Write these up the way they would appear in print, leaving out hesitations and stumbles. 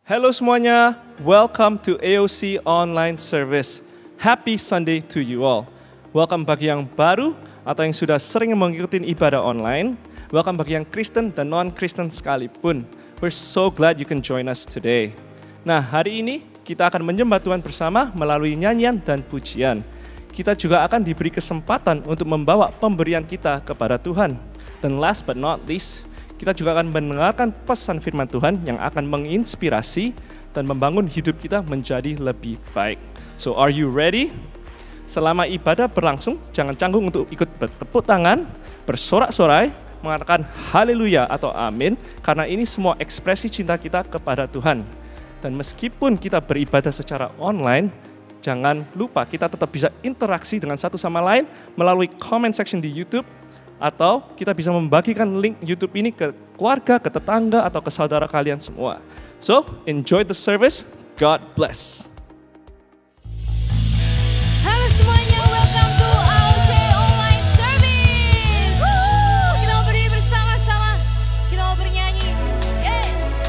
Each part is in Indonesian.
Halo semuanya, welcome to AOC Online Service. Happy Sunday to you all. Welcome bagi yang baru atau yang sudah sering mengikuti ibadah online. Welcome bagi yang Kristen dan non-Kristen sekalipun. We're so glad you can join us today. Nah, hari ini kita akan menyembah Tuhan bersama melalui nyanyian dan pujian. Kita juga akan diberi kesempatan untuk membawa pemberian kita kepada Tuhan. Dan last but not least, kita juga akan mendengarkan pesan firman Tuhan yang akan menginspirasi dan membangun hidup kita menjadi lebih baik. So are you ready? Selama ibadah berlangsung, jangan canggung untuk ikut bertepuk tangan, bersorak-sorai, mengatakan haleluya atau amin, karena ini semua ekspresi cinta kita kepada Tuhan. Dan meskipun kita beribadah secara online, jangan lupa kita tetap bisa interaksi dengan satu sama lain melalui comment section di YouTube, atau kita bisa membagikan link YouTube ini ke keluarga, ke tetangga, atau ke saudara kalian semua. So, enjoy the service. God bless. Halo semuanya, welcome to AOC Online Service. Kita mau berdiri bersama-sama, kita mau bernyanyi. Yes.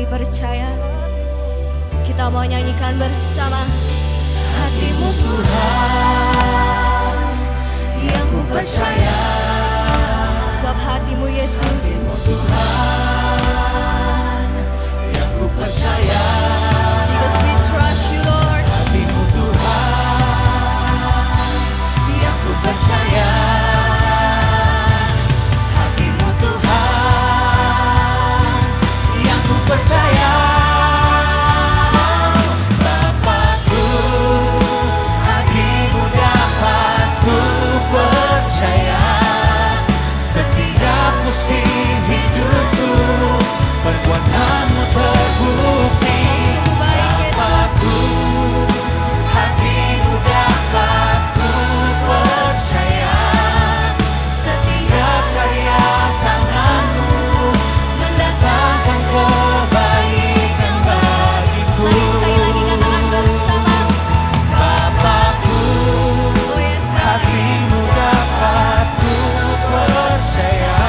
percaya. Kita mau nyanyikan bersama. Hatimu Tuhan yang ku percaya. Sebab hatimu Yesus. Hatimu Tuhan yang ku percaya. Because we trust you Lord. Hatimu Tuhan yang ku percaya. Hatimu Tuhan yang ku percaya. Bapakku, hatimu dapat ku percaya. Setiap musim hidupku, perbuatanmu terbukti. Bapakku, hatimu dapat ku percaya. Setiap karya tanganmu mendatangkan kebaikan bagiku. Mari sekali lagi katakan bersama. Bapakku, oh yes God, hatimu dapat ku percaya.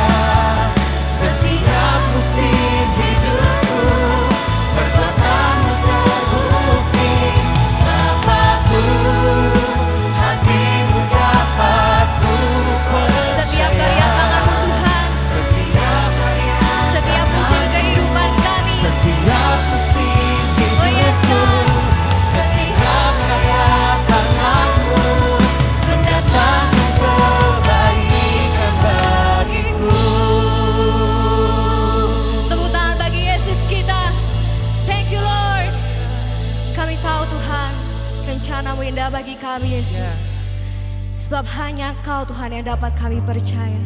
Setiap musim hidupku, perbuatanmu terbukti. Bapakku, hatimu dapat ku percaya. Setiap karya tanganmu Tuhan, setiap musim kehidupan kami. Setiap musim hidupku, oh yes God, setiap karya tanganmu mendatangkan kebaikan bagiku. Tepuk tangan bagi Yesus kita. Thank you Lord. Kami tahu Tuhan, rencana-Mu indah bagi kami Yesus. Sebab hanya Kau Tuhan yang dapat kami percaya.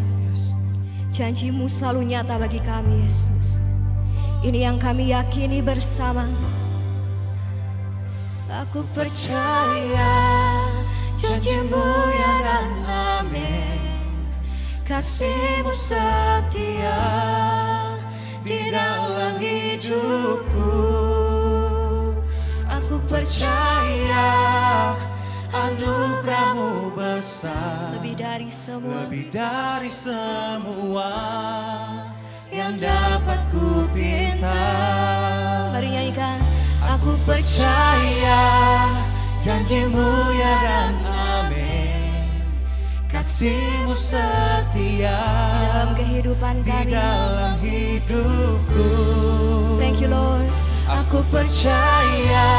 Janji-Mu selalu nyata bagi kami Yesus. Ini yang kami yakini bersama. Aku percaya janji-Mu ya dan amin. Kasih-Mu setia di dalam hidupku. Aku percaya anugerah-Mu besar, lebih dari semua yang dapat ku pinta. Mari nyanyikan. Aku percaya janji-Mu ya dan amin. Kasih-Mu setia di dalam kehidupan kami, di dalam hidupku. Thank you Lord. Aku percaya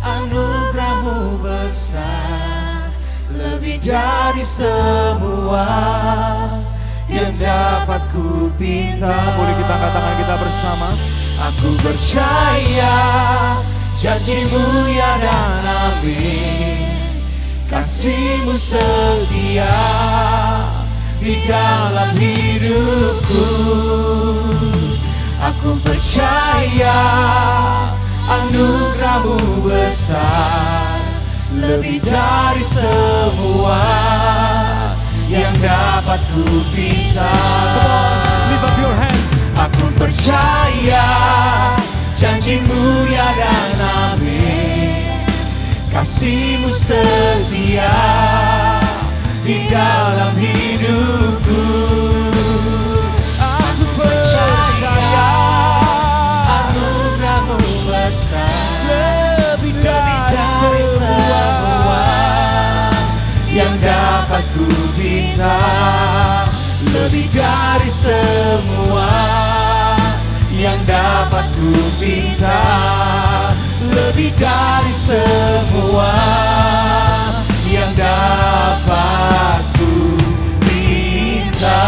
anugerah-Mu besar, lebih dari semua yang dapat ku pinta. Boleh kita angkat tangan kita bersama. Aku percaya janji-Mu ya dan amin. Kasih-Mu setia di dalam hidupku. Aku percaya anugerah-Mu besar, lebih dari semua yang dapat ku pinta. Lift up your hands. Aku percaya janji-Mu ya dan amin. Kasih-Mu setia di dalam hidupku. Aku percaya anugerah-Mu besar, lebih dari semua yang dapat ku pinta. Lebih dari semua yang dapat ku pinta. Lebih dari semua yang dapat ku pinta.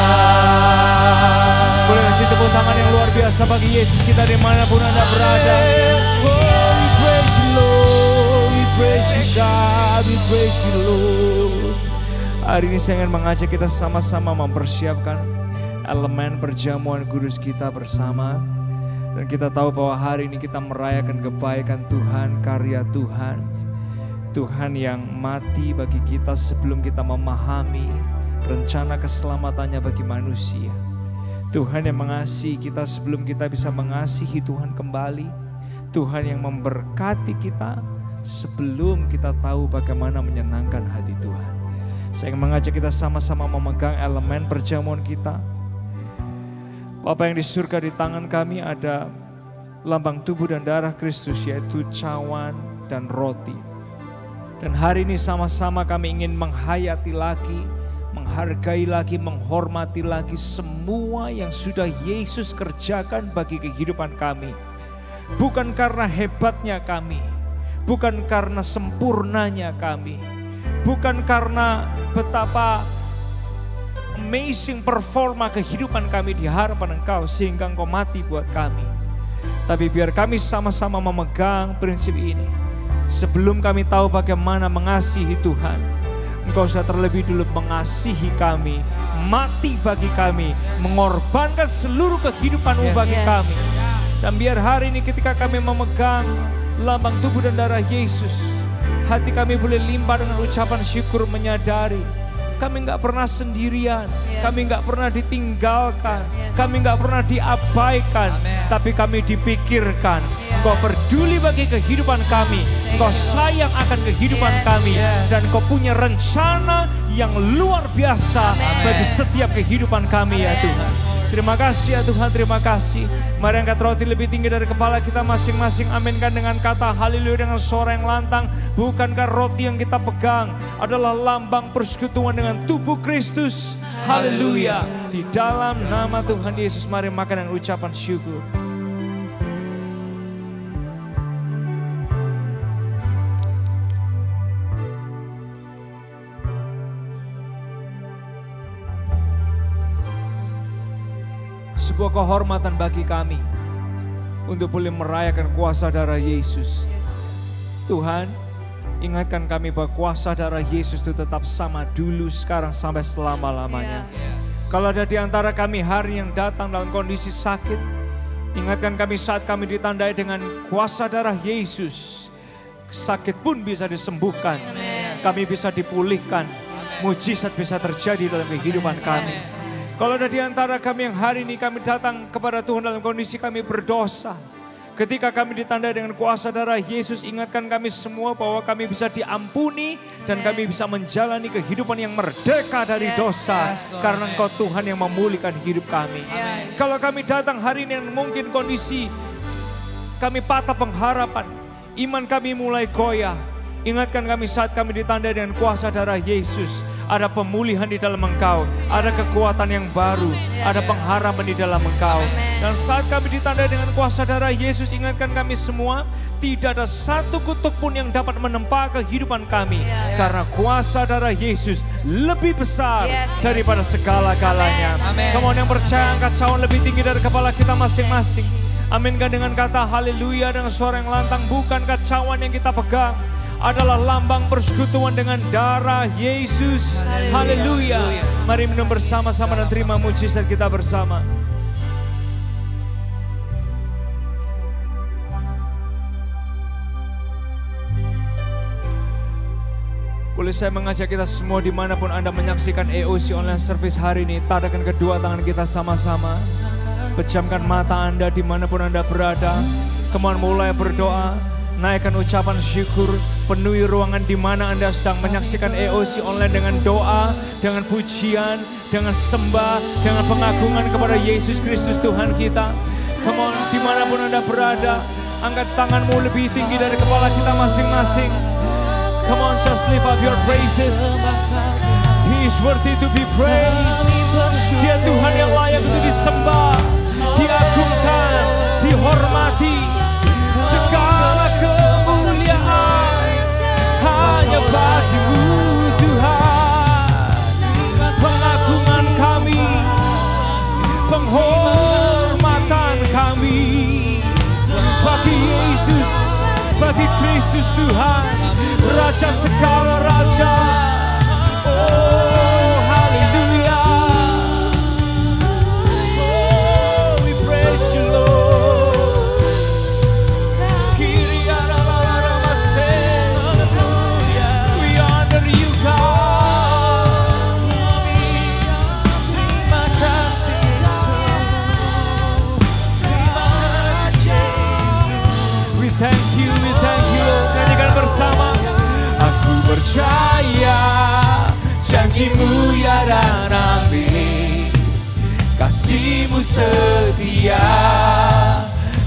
Boleh kasih tepuk tangan yang luar biasa bagi Yesus kita dimanapun Anda berada. Oh, we praise you Lord, we praise you God, we praise you Lord. Hari ini saya ingin mengajak kita sama-sama mempersiapkan elemen perjamuan kudus kita bersama. Dan kita tahu bahwa hari ini kita merayakan kebaikan Tuhan, karya Tuhan. Tuhan yang mati bagi kita sebelum kita memahami rencana keselamatannya bagi manusia. Tuhan yang mengasihi kita sebelum kita bisa mengasihi Tuhan kembali. Tuhan yang memberkati kita sebelum kita tahu bagaimana menyenangkan hati Tuhan. Saya ingin mengajak kita sama-sama memegang elemen perjamuan kita. Bapa yang di surga, di tangan kami ada lambang tubuh dan darah Kristus, yaitu cawan dan roti. Dan hari ini sama-sama kami ingin menghayati lagi, menghargai lagi, menghormati lagi semua yang sudah Yesus kerjakan bagi kehidupan kami. Bukan karena hebatnya kami, bukan karena sempurnanya kami, bukan karena betapa amazing performa kehidupan kami di hadapan Engkau sehingga Engkau mati buat kami. Tapi biar kami sama-sama memegang prinsip ini. Sebelum kami tahu bagaimana mengasihi Tuhan, Engkau sudah terlebih dulu mengasihi kami, mati bagi kami, mengorbankan seluruh kehidupan-Mu bagi kami. Dan biar hari ini ketika kami memegang lambang tubuh dan darah Yesus, hati kami boleh limpah dengan ucapan syukur, menyadari kami nggak pernah sendirian, kami nggak pernah ditinggalkan, kami nggak pernah diabaikan, tapi kami dipikirkan. Engkau peduli bagi kehidupan kami, Engkau sayang akan kehidupan kami, dan Engkau punya rencana yang luar biasa bagi setiap kehidupan kami ya Tuhan. Terima kasih ya Tuhan, terima kasih. Mari angkat roti lebih tinggi dari kepala kita masing-masing. Aminkan dengan kata haleluya dengan suara yang lantang. Bukankah roti yang kita pegang adalah lambang persekutuan dengan tubuh Kristus? Haleluya. Di dalam nama Tuhan Yesus, mari makan dengan ucapan syukur. Sebuah kehormatan bagi kami untuk boleh merayakan kuasa darah Yesus. Tuhan, ingatkan kami bahwa kuasa darah Yesus itu tetap sama dulu, sekarang, sampai selama-lamanya. Kalau ada di antara kami hari yang datang dalam kondisi sakit, ingatkan kami saat kami ditandai dengan kuasa darah Yesus. Sakit pun bisa disembuhkan, kami bisa dipulihkan, mujizat bisa terjadi dalam kehidupan kami. Kalau ada di antara kami yang hari ini kami datang kepada Tuhan dalam kondisi kami berdosa, ketika kami ditandai dengan kuasa darah Yesus, ingatkan kami semua bahwa kami bisa diampuni dan kami bisa menjalani kehidupan yang merdeka dari dosa, karena Engkau Tuhan yang memulihkan hidup kami. Kalau kami datang hari ini yang mungkin kondisi kami patah pengharapan, iman kami mulai goyah, ingatkan kami saat kami ditandai dengan kuasa darah Yesus. Ada pemulihan di dalam Engkau, ada kekuatan yang baru, ada pengharapan di dalam Engkau. Dan saat kami ditandai dengan kuasa darah Yesus, ingatkan kami semua, tidak ada satu kutuk pun yang dapat menempa kehidupan kami. Karena kuasa darah Yesus lebih besar daripada segala-galanya. Come on, yang percaya angkat cawan lebih tinggi dari kepala kita masing-masing. Aminkan dengan kata haleluya dengan suara yang lantang. Bukankah cawan yang kita pegang adalah lambang persekutuan dengan darah Yesus? Haleluya. Mari minum bersama-sama dan terima mujizat kita bersama. Boleh saya mengajak kita semua dimanapun Anda menyaksikan EOC Online Service hari ini, tadakan kedua tangan kita sama-sama. Pejamkan mata Anda dimanapun Anda berada. Kemudian mulai berdoa. Naikkan ucapan syukur, penuhi ruangan di mana Anda sedang menyaksikan EOC Online dengan doa, dengan pujian, dengan sembah, dengan pengagungan kepada Yesus Kristus Tuhan kita. Come on, dimanapun Anda berada, angkat tanganmu lebih tinggi dari kepala kita masing-masing. Come on, just lift up your praises. He is worthy to be praised. Dia Tuhan yang layak untuk disembah, diagungkan, dihormati. Segala kemuliaan hanya bagi-Mu Tuhan. Pengagungan kami, penghormatan kami bagi Yesus, bagi Kristus Tuhan, Raja segala raja. Oh haleluya. Oh we praise you Lord. Percaya janji-Mu ya dan amin, kasih-Mu setia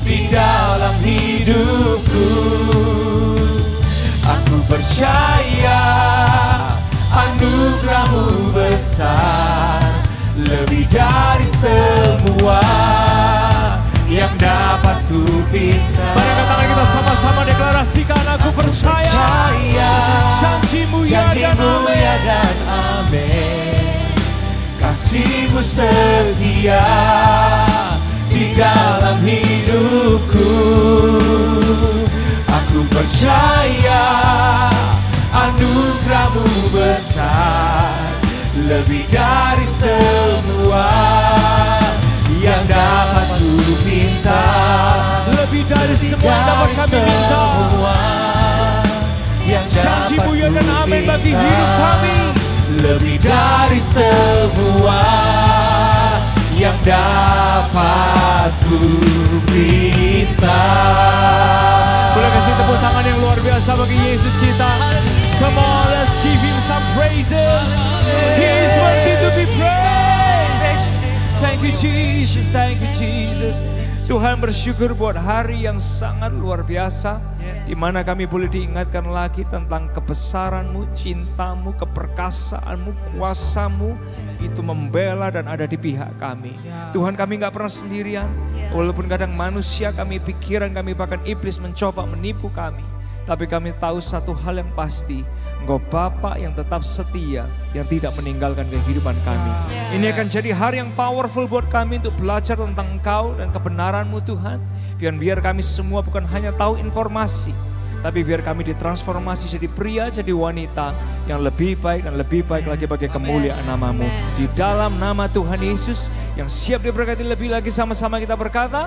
di dalam hidupku. Aku percaya anugerah-Mu besar, lebih dari semua yang dapat ku pinta. Mari angkat tangan kita sama-sama deklarasikan, aku percaya janji-Mu ya dan amin. Kasih-Mu setia di dalam hidupku. Aku percaya anugerah-Mu besar, lebih dari semua yang dapat ku minta. Lebih dari semua yang dapat kami minta. Janji-Mu ya dan amin bagi hidup kami. Lebih dari semua yang dapat ku minta. Boleh kasih tepuk tangan yang luar biasa bagi Yesus kita. Come on, let's give Him some praises. He is worthy to be praised. Thank you Jesus, thank you Jesus. Tuhan, bersyukur buat hari yang sangat luar biasa, di mana kami boleh diingatkan lagi tentang kebesaran-Mu, cinta-Mu, keperkasaan-Mu, kuasa-Mu itu membela dan ada di pihak kami. Tuhan, kami gak pernah sendirian. Walaupun kadang manusia kami, pikiran kami, bahkan iblis mencoba menipu kami, tapi kami tahu satu hal yang pasti, Engkau Bapa yang tetap setia, yang tidak meninggalkan kehidupan kami. Ini akan jadi hari yang powerful buat kami untuk belajar tentang Engkau dan kebenaran-Mu Tuhan. Biar kami semua bukan hanya tahu informasi, tapi biar kami ditransformasi jadi pria, jadi wanita yang lebih baik dan lebih baik lagi bagi kemuliaan nama-Mu. Di dalam nama Tuhan Yesus yang siap diberkati lebih lagi, sama-sama kita berkata,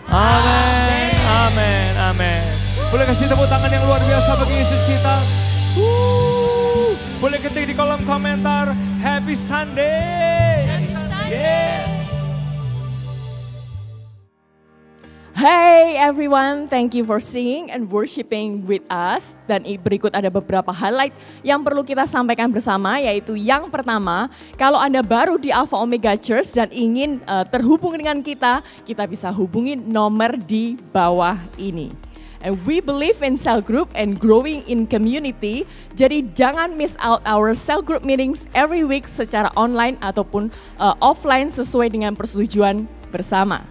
amin, amin, amin. Boleh kasih tepuk tangan yang luar biasa bagi Yesus kita. Boleh ketik di kolom komentar, Happy Sunday. Happy Sunday. Yes. Hey everyone, thank you for singing and worshiping with us. Dan berikut ada beberapa highlight yang perlu kita sampaikan bersama, yaitu yang pertama, kalau Anda baru di Alpha Omega Church dan ingin terhubung dengan kita bisa hubungi nomor di bawah ini. And we believe in cell group and growing in community. Jadi jangan miss out our cell group meetings every week secara online ataupun offline sesuai dengan persetujuan bersama.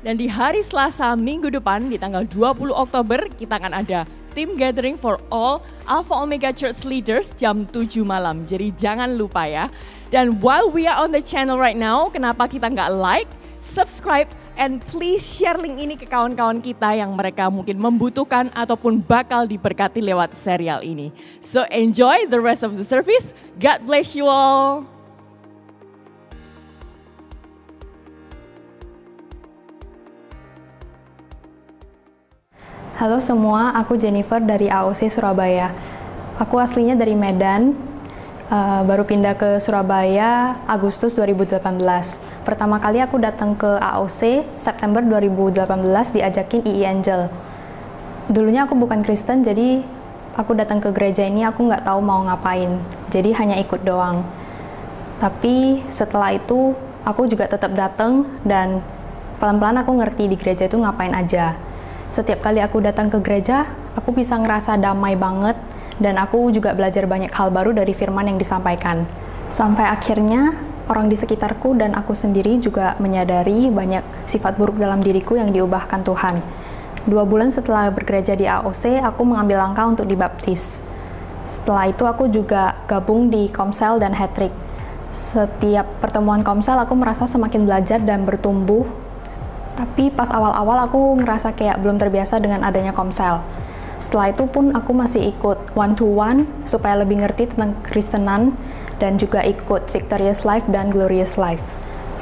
Dan di hari Selasa minggu depan di tanggal 20 Oktober kita akan ada team gathering for all Alpha Omega Church leaders jam 7 malam. Jadi jangan lupa ya. Dan while we are on the channel right now, kenapa kita nggak like, subscribe, and please share link ini ke kawan-kawan kita yang mereka mungkin membutuhkan ataupun bakal diberkati lewat serial ini. So enjoy the rest of the service. God bless you all. Halo semua, aku Jennifer dari AOC Surabaya. Aku aslinya dari Medan, baru pindah ke Surabaya Agustus 2018. Pertama kali aku datang ke AOC September 2018 diajakin II Angel. Dulunya aku bukan Kristen, jadi aku datang ke gereja ini aku nggak tahu mau ngapain, jadi hanya ikut doang. Tapi setelah itu aku juga tetap datang dan pelan-pelan aku ngerti di gereja itu ngapain aja. Setiap kali aku datang ke gereja, aku bisa ngerasa damai banget dan aku juga belajar banyak hal baru dari firman yang disampaikan. Sampai akhirnya orang di sekitarku dan aku sendiri juga menyadari banyak sifat buruk dalam diriku yang diubahkan Tuhan. 2 bulan setelah bergereja di AOC, aku mengambil langkah untuk dibaptis. Setelah itu aku juga gabung di Komsel dan Hattrick. Setiap pertemuan Komsel aku merasa semakin belajar dan bertumbuh. Tapi pas awal-awal aku ngerasa kayak belum terbiasa dengan adanya Komsel. Setelah itu pun aku masih ikut one-to-one supaya lebih ngerti tentang Kristenan dan juga ikut Victorious Life dan Glorious Life.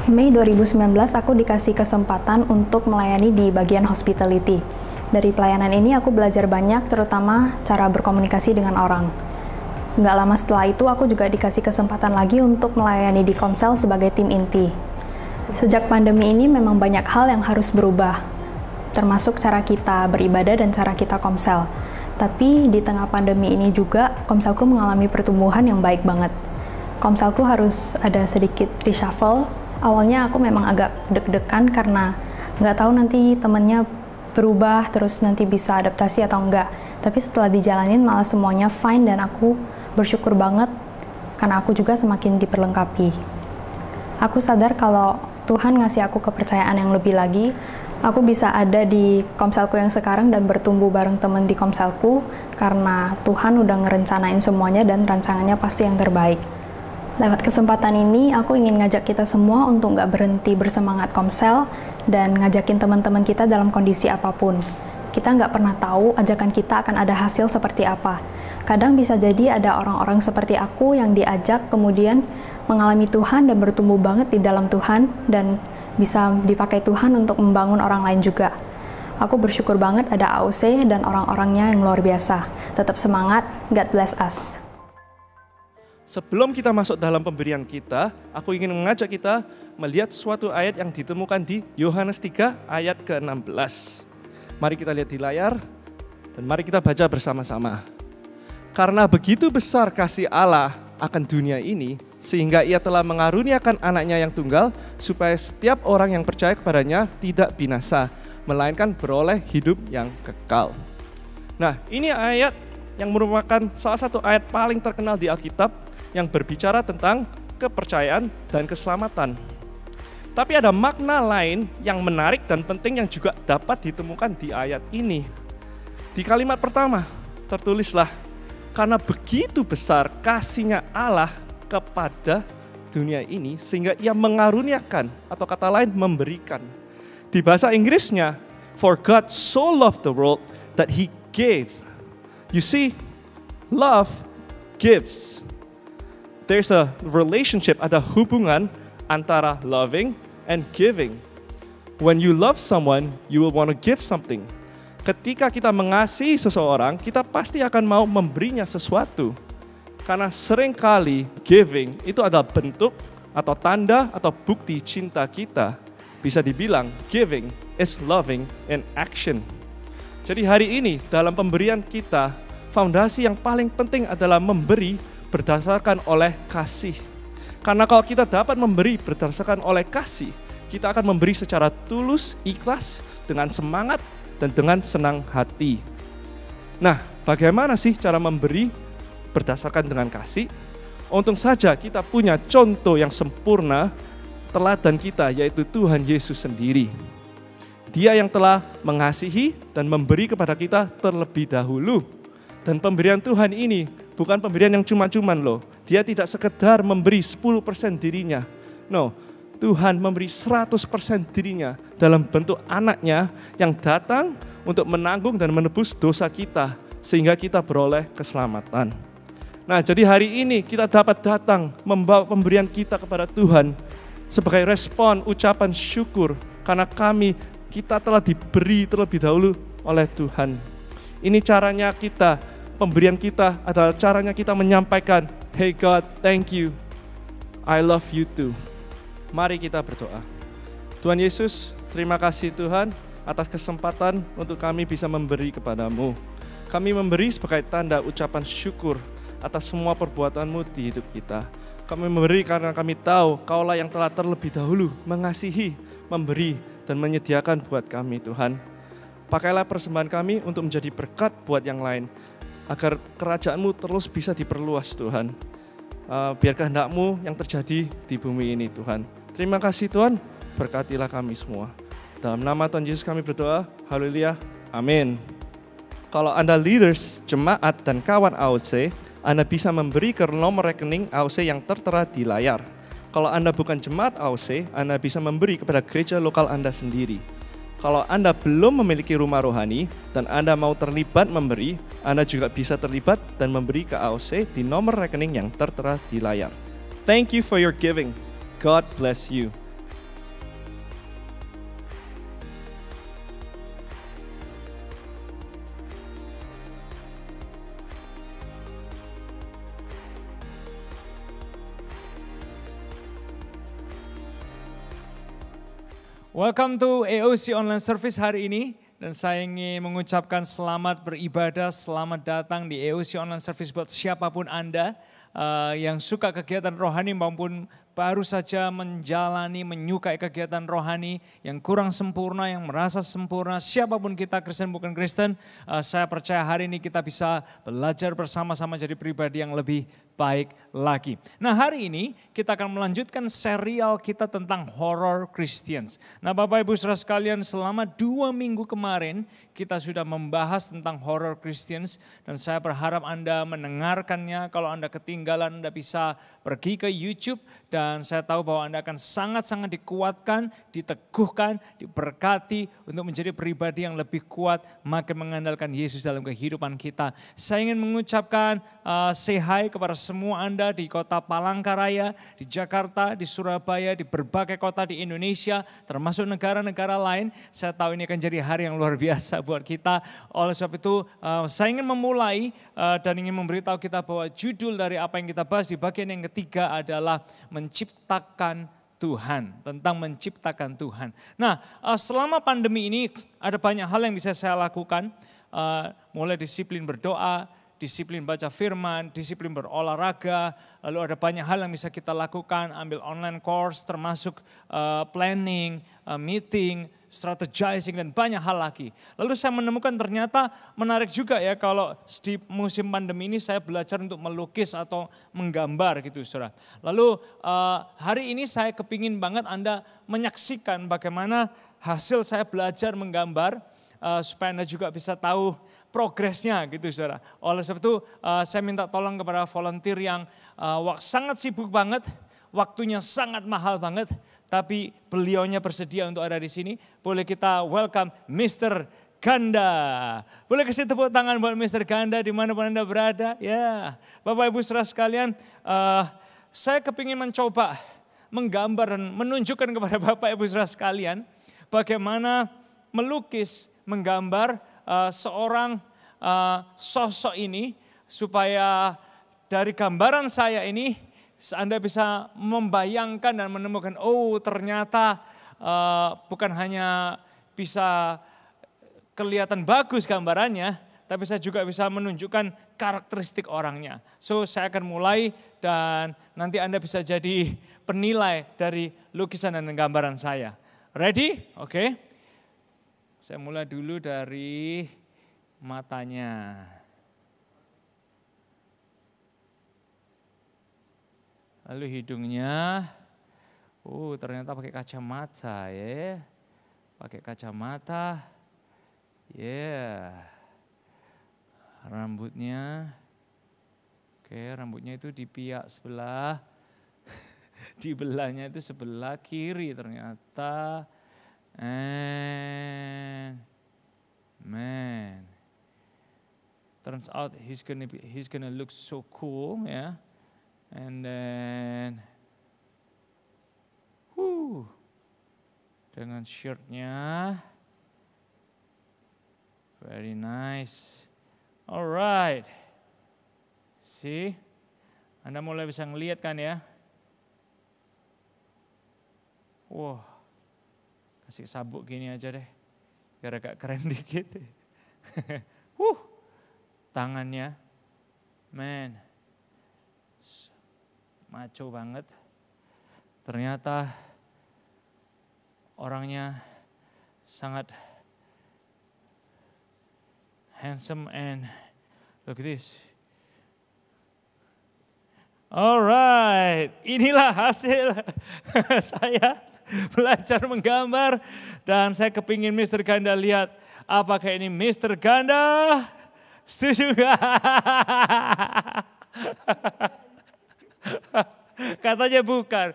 Mei 2019 aku dikasih kesempatan untuk melayani di bagian hospitality. Dari pelayanan ini aku belajar banyak, terutama cara berkomunikasi dengan orang. Nggak lama setelah itu aku juga dikasih kesempatan lagi untuk melayani di Komsel sebagai tim inti. Sejak pandemi ini memang banyak hal yang harus berubah, termasuk cara kita beribadah dan cara kita Komsel. Tapi di tengah pandemi ini juga, Komselku mengalami pertumbuhan yang baik banget. Komselku harus ada sedikit reshuffle. Awalnya aku memang agak deg-degan karena Nggak tahu nanti temennya berubah terus nanti bisa adaptasi atau enggak. Tapi setelah dijalanin malah semuanya fine dan aku bersyukur banget karena aku juga semakin diperlengkapi. Aku sadar kalau Tuhan ngasih aku kepercayaan yang lebih lagi. Aku bisa ada di komselku yang sekarang dan bertumbuh bareng temen di komselku karena Tuhan udah ngerencanain semuanya dan rancangannya pasti yang terbaik. Lewat kesempatan ini, aku ingin ngajak kita semua untuk nggak berhenti bersemangat komsel dan ngajakin teman-teman kita dalam kondisi apapun. Kita nggak pernah tahu ajakan kita akan ada hasil seperti apa. Kadang bisa jadi ada orang-orang seperti aku yang diajak kemudian mengalami Tuhan dan bertumbuh banget di dalam Tuhan dan bisa dipakai Tuhan untuk membangun orang lain juga. Aku bersyukur banget ada AOC dan orang-orangnya yang luar biasa. Tetap semangat, God bless us. Sebelum kita masuk dalam pemberian kita, aku ingin mengajak kita melihat suatu ayat yang ditemukan di Yohanes 3 ayat ke-16. Mari kita lihat di layar dan mari kita baca bersama-sama. Karena begitu besar kasih Allah akan dunia ini, sehingga ia telah mengaruniakan anaknya yang tunggal, supaya setiap orang yang percaya kepadanya tidak binasa, melainkan beroleh hidup yang kekal. Nah, ini ayat yang merupakan salah satu ayat paling terkenal di Alkitab, yang berbicara tentang kepercayaan dan keselamatan. Tapi ada makna lain yang menarik dan penting yang juga dapat ditemukan di ayat ini. Di kalimat pertama tertulislah, karena begitu besar kasihnya Allah kepada dunia ini sehingga ia mengaruniakan, atau kata lain memberikan. Di bahasa Inggrisnya, for God so loved the world that he gave. You see, love gives. There's a relationship, ada hubungan antara loving and giving. When you love someone, you will want to give something. Ketika kita mengasihi seseorang, kita pasti akan mau memberinya sesuatu. Karena seringkali giving itu adalah bentuk atau tanda atau bukti cinta kita. Bisa dibilang giving is loving in action. Jadi hari ini dalam pemberian kita, fondasi yang paling penting adalah memberi berdasarkan oleh kasih. Karena kalau kita dapat memberi berdasarkan oleh kasih, kita akan memberi secara tulus, ikhlas, dengan semangat, dan dengan senang hati. Nah, bagaimana sih cara memberi berdasarkan dengan kasih? Untung saja kita punya contoh yang sempurna, teladan kita, yaitu Tuhan Yesus sendiri. Dia yang telah mengasihi dan memberi kepada kita terlebih dahulu. Dan pemberian Tuhan ini bukan pemberian yang cuma-cuman loh. Dia tidak sekedar memberi 10% dirinya. No, Tuhan memberi 100% dirinya dalam bentuk anaknya yang datang untuk menanggung dan menebus dosa kita sehingga kita beroleh keselamatan. Nah, jadi hari ini kita dapat datang membawa pemberian kita kepada Tuhan sebagai respon ucapan syukur karena kita telah diberi terlebih dahulu oleh Tuhan. Ini caranya kita, pemberian kita adalah caranya kita menyampaikan, hey God, thank you, I love you too. Mari kita berdoa. Tuhan Yesus, terima kasih Tuhan atas kesempatan untuk kami bisa memberi kepadamu. Kami memberi sebagai tanda ucapan syukur atas semua perbuatan-Mu di hidup kita. Kami memberi karena kami tahu Kaulah yang telah terlebih dahulu mengasihi, memberi, dan menyediakan buat kami Tuhan. Pakailah persembahan kami untuk menjadi berkat buat yang lain, agar kerajaan-Mu terus bisa diperluas Tuhan. Biar kehendak-Mu yang terjadi di bumi ini Tuhan. Terima kasih Tuhan, berkatilah kami semua. Dalam nama Tuhan Yesus kami berdoa, haleluya, amin. Kalau Anda leaders, jemaat, dan kawan AOC, Anda bisa memberi ke nomor rekening AOC yang tertera di layar. Kalau Anda bukan jemaat AOC, Anda bisa memberi kepada gereja lokal Anda sendiri. Kalau Anda belum memiliki rumah rohani dan Anda mau terlibat memberi, Anda juga bisa terlibat dan memberi ke AOC di nomor rekening yang tertera di layar. Thank you for your giving. God bless you. Welcome to AOC Online Service hari ini. Dan saya ingin mengucapkan selamat beribadah, selamat datang di AOC Online Service buat siapapun Anda yang suka kegiatan rohani maupun baru saja menjalani, menyukai kegiatan rohani, yang kurang sempurna, yang merasa sempurna, siapapun kita, Kristen bukan Kristen, saya percaya hari ini kita bisa belajar bersama-sama jadi pribadi yang lebih baik lagi. Nah, hari ini kita akan melanjutkan serial kita tentang horror Christians. Nah, Bapak Ibu Saudara sekalian, selama 2 minggu kemarin kita sudah membahas tentang horror Christians, dan saya berharap Anda mendengarkannya. Kalau Anda ketinggalan, Anda bisa pergi ke YouTube, dan saya tahu bahwa Anda akan sangat-sangat dikuatkan, diteguhkan, diberkati untuk menjadi pribadi yang lebih kuat, makin mengandalkan Yesus dalam kehidupan kita. Saya ingin mengucapkan say hi kepada semua Anda di kota Palangkaraya, di Jakarta, di Surabaya, di berbagai kota di Indonesia, termasuk negara-negara lain. Saya tahu ini akan jadi hari yang luar biasa buat kita. Oleh sebab itu saya ingin memulai dan ingin memberitahu kita bahwa judul dari apa yang kita bahas di bagian yang ketiga adalah menciptakan Tuhan, tentang menciptakan Tuhan. Nah, selama pandemi ini ada banyak hal yang bisa saya lakukan, mulai disiplin berdoa, disiplin baca firman, disiplin berolahraga, lalu ada banyak hal yang bisa kita lakukan, ambil online course termasuk planning, meeting, strategizing, dan banyak hal lagi. Lalu saya menemukan ternyata menarik juga ya kalau di musim pandemi ini saya belajar untuk melukis atau menggambar gitu saudara. Lalu hari ini saya kepingin banget Anda menyaksikan bagaimana hasil saya belajar menggambar supaya Anda juga bisa tahu progresnya gitu saudara. Oleh sebab itu saya minta tolong kepada volunteer yang sangat sibuk banget, waktunya sangat mahal banget, tapi beliaunya bersedia untuk ada di sini. Boleh kita welcome Mr. Ganda. Boleh kasih tepuk tangan buat Mr. Ganda dimanapun Anda berada. Ya, Bapak Ibu saudara sekalian, saya kepingin mencoba menggambar dan menunjukkan kepada Bapak Ibu saudara sekalian bagaimana melukis, menggambar seorang sosok ini, supaya dari gambaran saya ini Anda bisa membayangkan dan menemukan, oh ternyata bukan hanya bisa kelihatan bagus gambarannya, tapi saya juga bisa menunjukkan karakteristik orangnya. So saya akan mulai dan nanti Anda bisa jadi penilai dari lukisan dan gambaran saya. Ready? Oke. Saya mulai dulu dari matanya. Lalu hidungnya, ternyata pakai kacamata ya. Pakai kacamata, ya. Rambutnya, oke rambutnya itu di pihak sebelah, di belahnya itu sebelah kiri ternyata. And man, turns out he's gonna look so cool, yeah. And then, dengan shirtnya, very nice. Alright, see, Anda mulai bisa ngelihat kan ya? Wow. Kasih sabuk gini aja deh, biar agak keren dikit. Tangannya, man, maco banget. Ternyata orangnya sangat handsome and look at this. Alright, inilah hasil saya belajar menggambar, dan saya kepingin Mr. Ganda lihat apakah ini Mr. Ganda setuju nggak? Katanya bukan,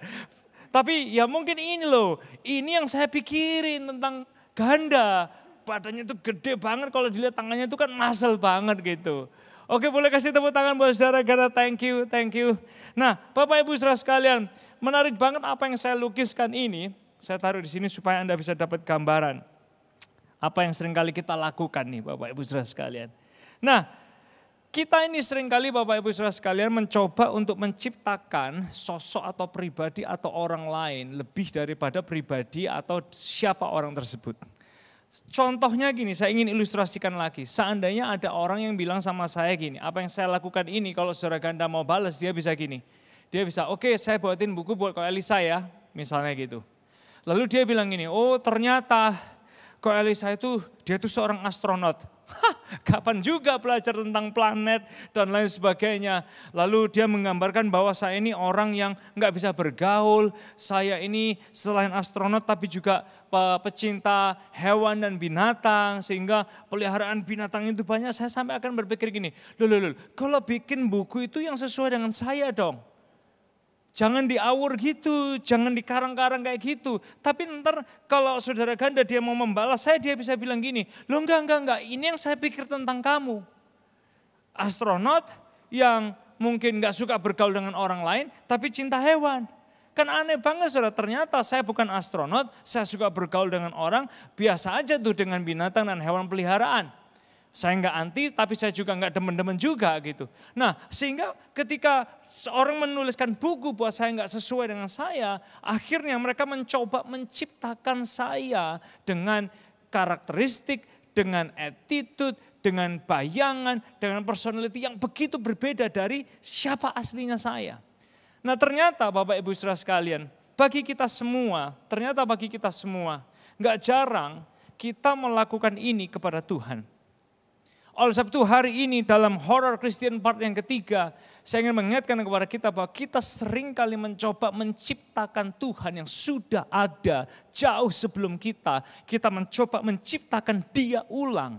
tapi ya mungkin ini loh, ini yang saya pikirin tentang Ganda. Badannya itu gede banget, kalau dilihat tangannya itu kan muscle banget gitu. Oke, boleh kasih tepuk tangan buat saudara Ganda, thank you. Nah, Bapak Ibu saudara sekalian, menarik banget apa yang saya lukiskan ini. Saya taruh di sini supaya Anda bisa dapat gambaran apa yang seringkali kita lakukan nih Bapak Ibu saudara sekalian. Nah, kita ini seringkali Bapak Ibu saudara sekalian mencoba untuk menciptakan sosok atau pribadi atau orang lain lebih daripada pribadi atau siapa orang tersebut. Contohnya gini, saya ingin ilustrasikan lagi. Seandainya ada orang yang bilang sama saya gini, apa yang saya lakukan ini kalau saudara Ganda mau balas dia bisa gini. Dia bisa, oke, saya buatin buku buat Ko Elisa ya, misalnya gitu. Lalu dia bilang gini, oh ternyata Ko Elisa itu, dia itu seorang astronot. Kapan juga belajar tentang planet dan lain sebagainya. Lalu dia menggambarkan bahwa saya ini orang yang nggak bisa bergaul. Saya ini selain astronot tapi juga pecinta hewan dan binatang. Sehingga peliharaan binatang itu banyak. Saya sampai akan berpikir gini, loh, kalau bikin buku itu yang sesuai dengan saya dong. Jangan diawur gitu, jangan dikarang-karang kayak gitu. Tapi ntar kalau saudara ganda dia mau membalas saya, dia bisa bilang gini, loh enggak, ini yang saya pikir tentang kamu. Astronot yang mungkin gak suka bergaul dengan orang lain, tapi cinta hewan. Kan aneh banget saudara, ternyata saya bukan astronot, saya suka bergaul dengan orang, biasa aja tuh dengan binatang dan hewan peliharaan. Saya nggak anti, tapi saya juga nggak demen-demen juga gitu. Nah, sehingga ketika seorang menuliskan buku buat saya nggak sesuai dengan saya, akhirnya mereka mencoba menciptakan saya dengan karakteristik, dengan attitude, dengan bayangan, dengan personality yang begitu berbeda dari siapa aslinya saya. Nah, ternyata Bapak Ibu Saudara sekalian, bagi kita semua nggak jarang kita melakukan ini kepada Tuhan. Oleh sebab itu hari ini dalam Horror Christian part yang ketiga, saya ingin mengingatkan kepada kita bahwa kita sering kali mencoba menciptakan Tuhan yang sudah ada jauh sebelum kita. Kita mencoba menciptakan Dia ulang.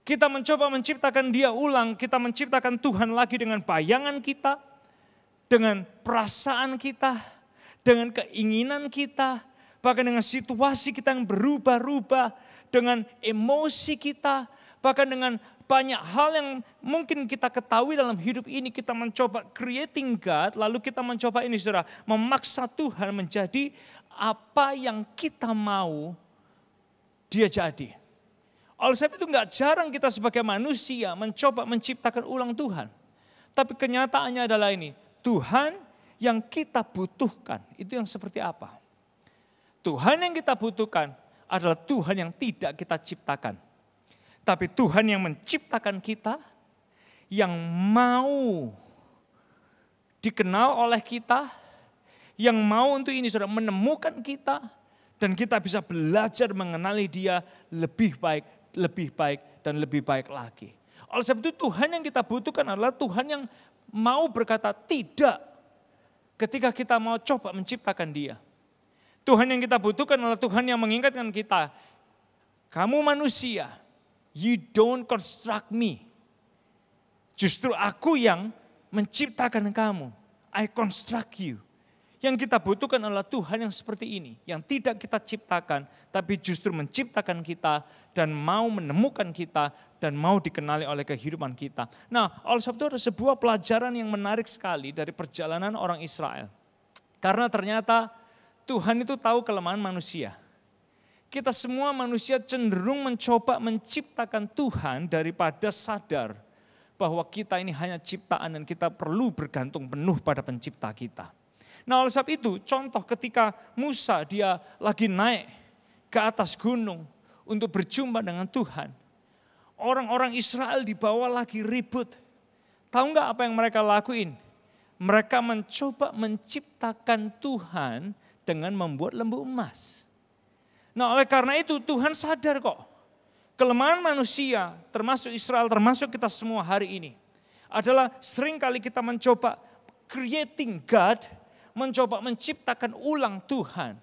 Kita mencoba menciptakan Dia ulang, kita menciptakan Tuhan lagi dengan bayangan kita, dengan perasaan kita, dengan keinginan kita, bahkan dengan situasi kita yang berubah-ubah, dengan emosi kita, bahkan dengan banyak hal yang mungkin kita ketahui dalam hidup ini, kita mencoba creating God, lalu kita mencoba ini saudara, memaksa Tuhan menjadi apa yang kita mau Dia jadi. Oleh sebab itu gak jarang kita sebagai manusia mencoba menciptakan ulang Tuhan. Tapi kenyataannya adalah ini, Tuhan yang kita butuhkan itu yang seperti apa? Tuhan yang kita butuhkan adalah Tuhan yang tidak kita ciptakan. Tapi Tuhan yang menciptakan kita, yang mau dikenal oleh kita, yang mau untuk ini saudara menemukan kita, dan kita bisa belajar mengenali Dia lebih baik dan lebih baik lagi. Oleh sebab itu Tuhan yang kita butuhkan adalah Tuhan yang mau berkata tidak ketika kita mau coba menciptakan Dia. Tuhan yang kita butuhkan adalah Tuhan yang mengingatkan kita, kamu manusia, you don't construct me. Justru aku yang menciptakan kamu. I construct you. Yang kita butuhkan adalah Tuhan yang seperti ini. Yang tidak kita ciptakan, tapi justru menciptakan kita dan mau menemukan kita dan mau dikenali oleh kehidupan kita. Nah, oleh sebab itu ada sebuah pelajaran yang menarik sekali dari perjalanan orang Israel. Karena ternyata Tuhan itu tahu kelemahan manusia. Kita semua manusia cenderung mencoba menciptakan Tuhan daripada sadar bahwa kita ini hanya ciptaan dan kita perlu bergantung penuh pada pencipta kita. Nah oleh sebab itu contoh ketika Musa dia lagi naik ke atas gunung untuk berjumpa dengan Tuhan. Orang-orang Israel di bawah lagi ribut. Tahu nggak apa yang mereka lakuin? Mereka mencoba menciptakan Tuhan dengan membuat lembu emas. Nah oleh karena itu Tuhan sadar kok kelemahan manusia termasuk Israel termasuk kita semua hari ini adalah seringkali kita mencoba creating God, mencoba menciptakan ulang Tuhan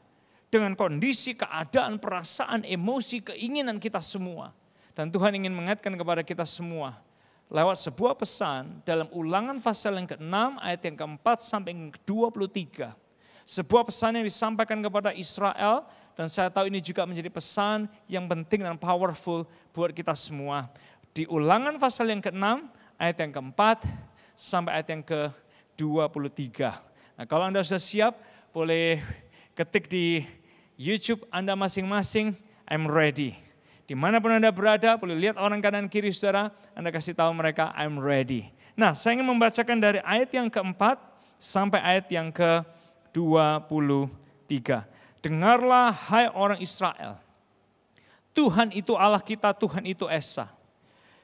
dengan kondisi, keadaan, perasaan, emosi, keinginan kita semua. Dan Tuhan ingin mengingatkan kepada kita semua lewat sebuah pesan dalam Ulangan pasal yang ke-6 ayat yang ke-4 sampai yang ke-23. Sebuah pesan yang disampaikan kepada Israel. Dan saya tahu ini juga menjadi pesan yang penting dan powerful buat kita semua. Di Ulangan pasal yang ke-6, ayat yang ke-4 sampai ayat yang ke-23. Nah kalau Anda sudah siap, boleh ketik di YouTube Anda masing-masing, I'm ready. Dimanapun Anda berada, boleh lihat orang kanan kiri saudara, Anda kasih tahu mereka, I'm ready. Nah saya ingin membacakan dari ayat yang ke-4 sampai ayat yang ke-23. Dengarlah hai orang Israel, Tuhan itu Allah kita, Tuhan itu Esa.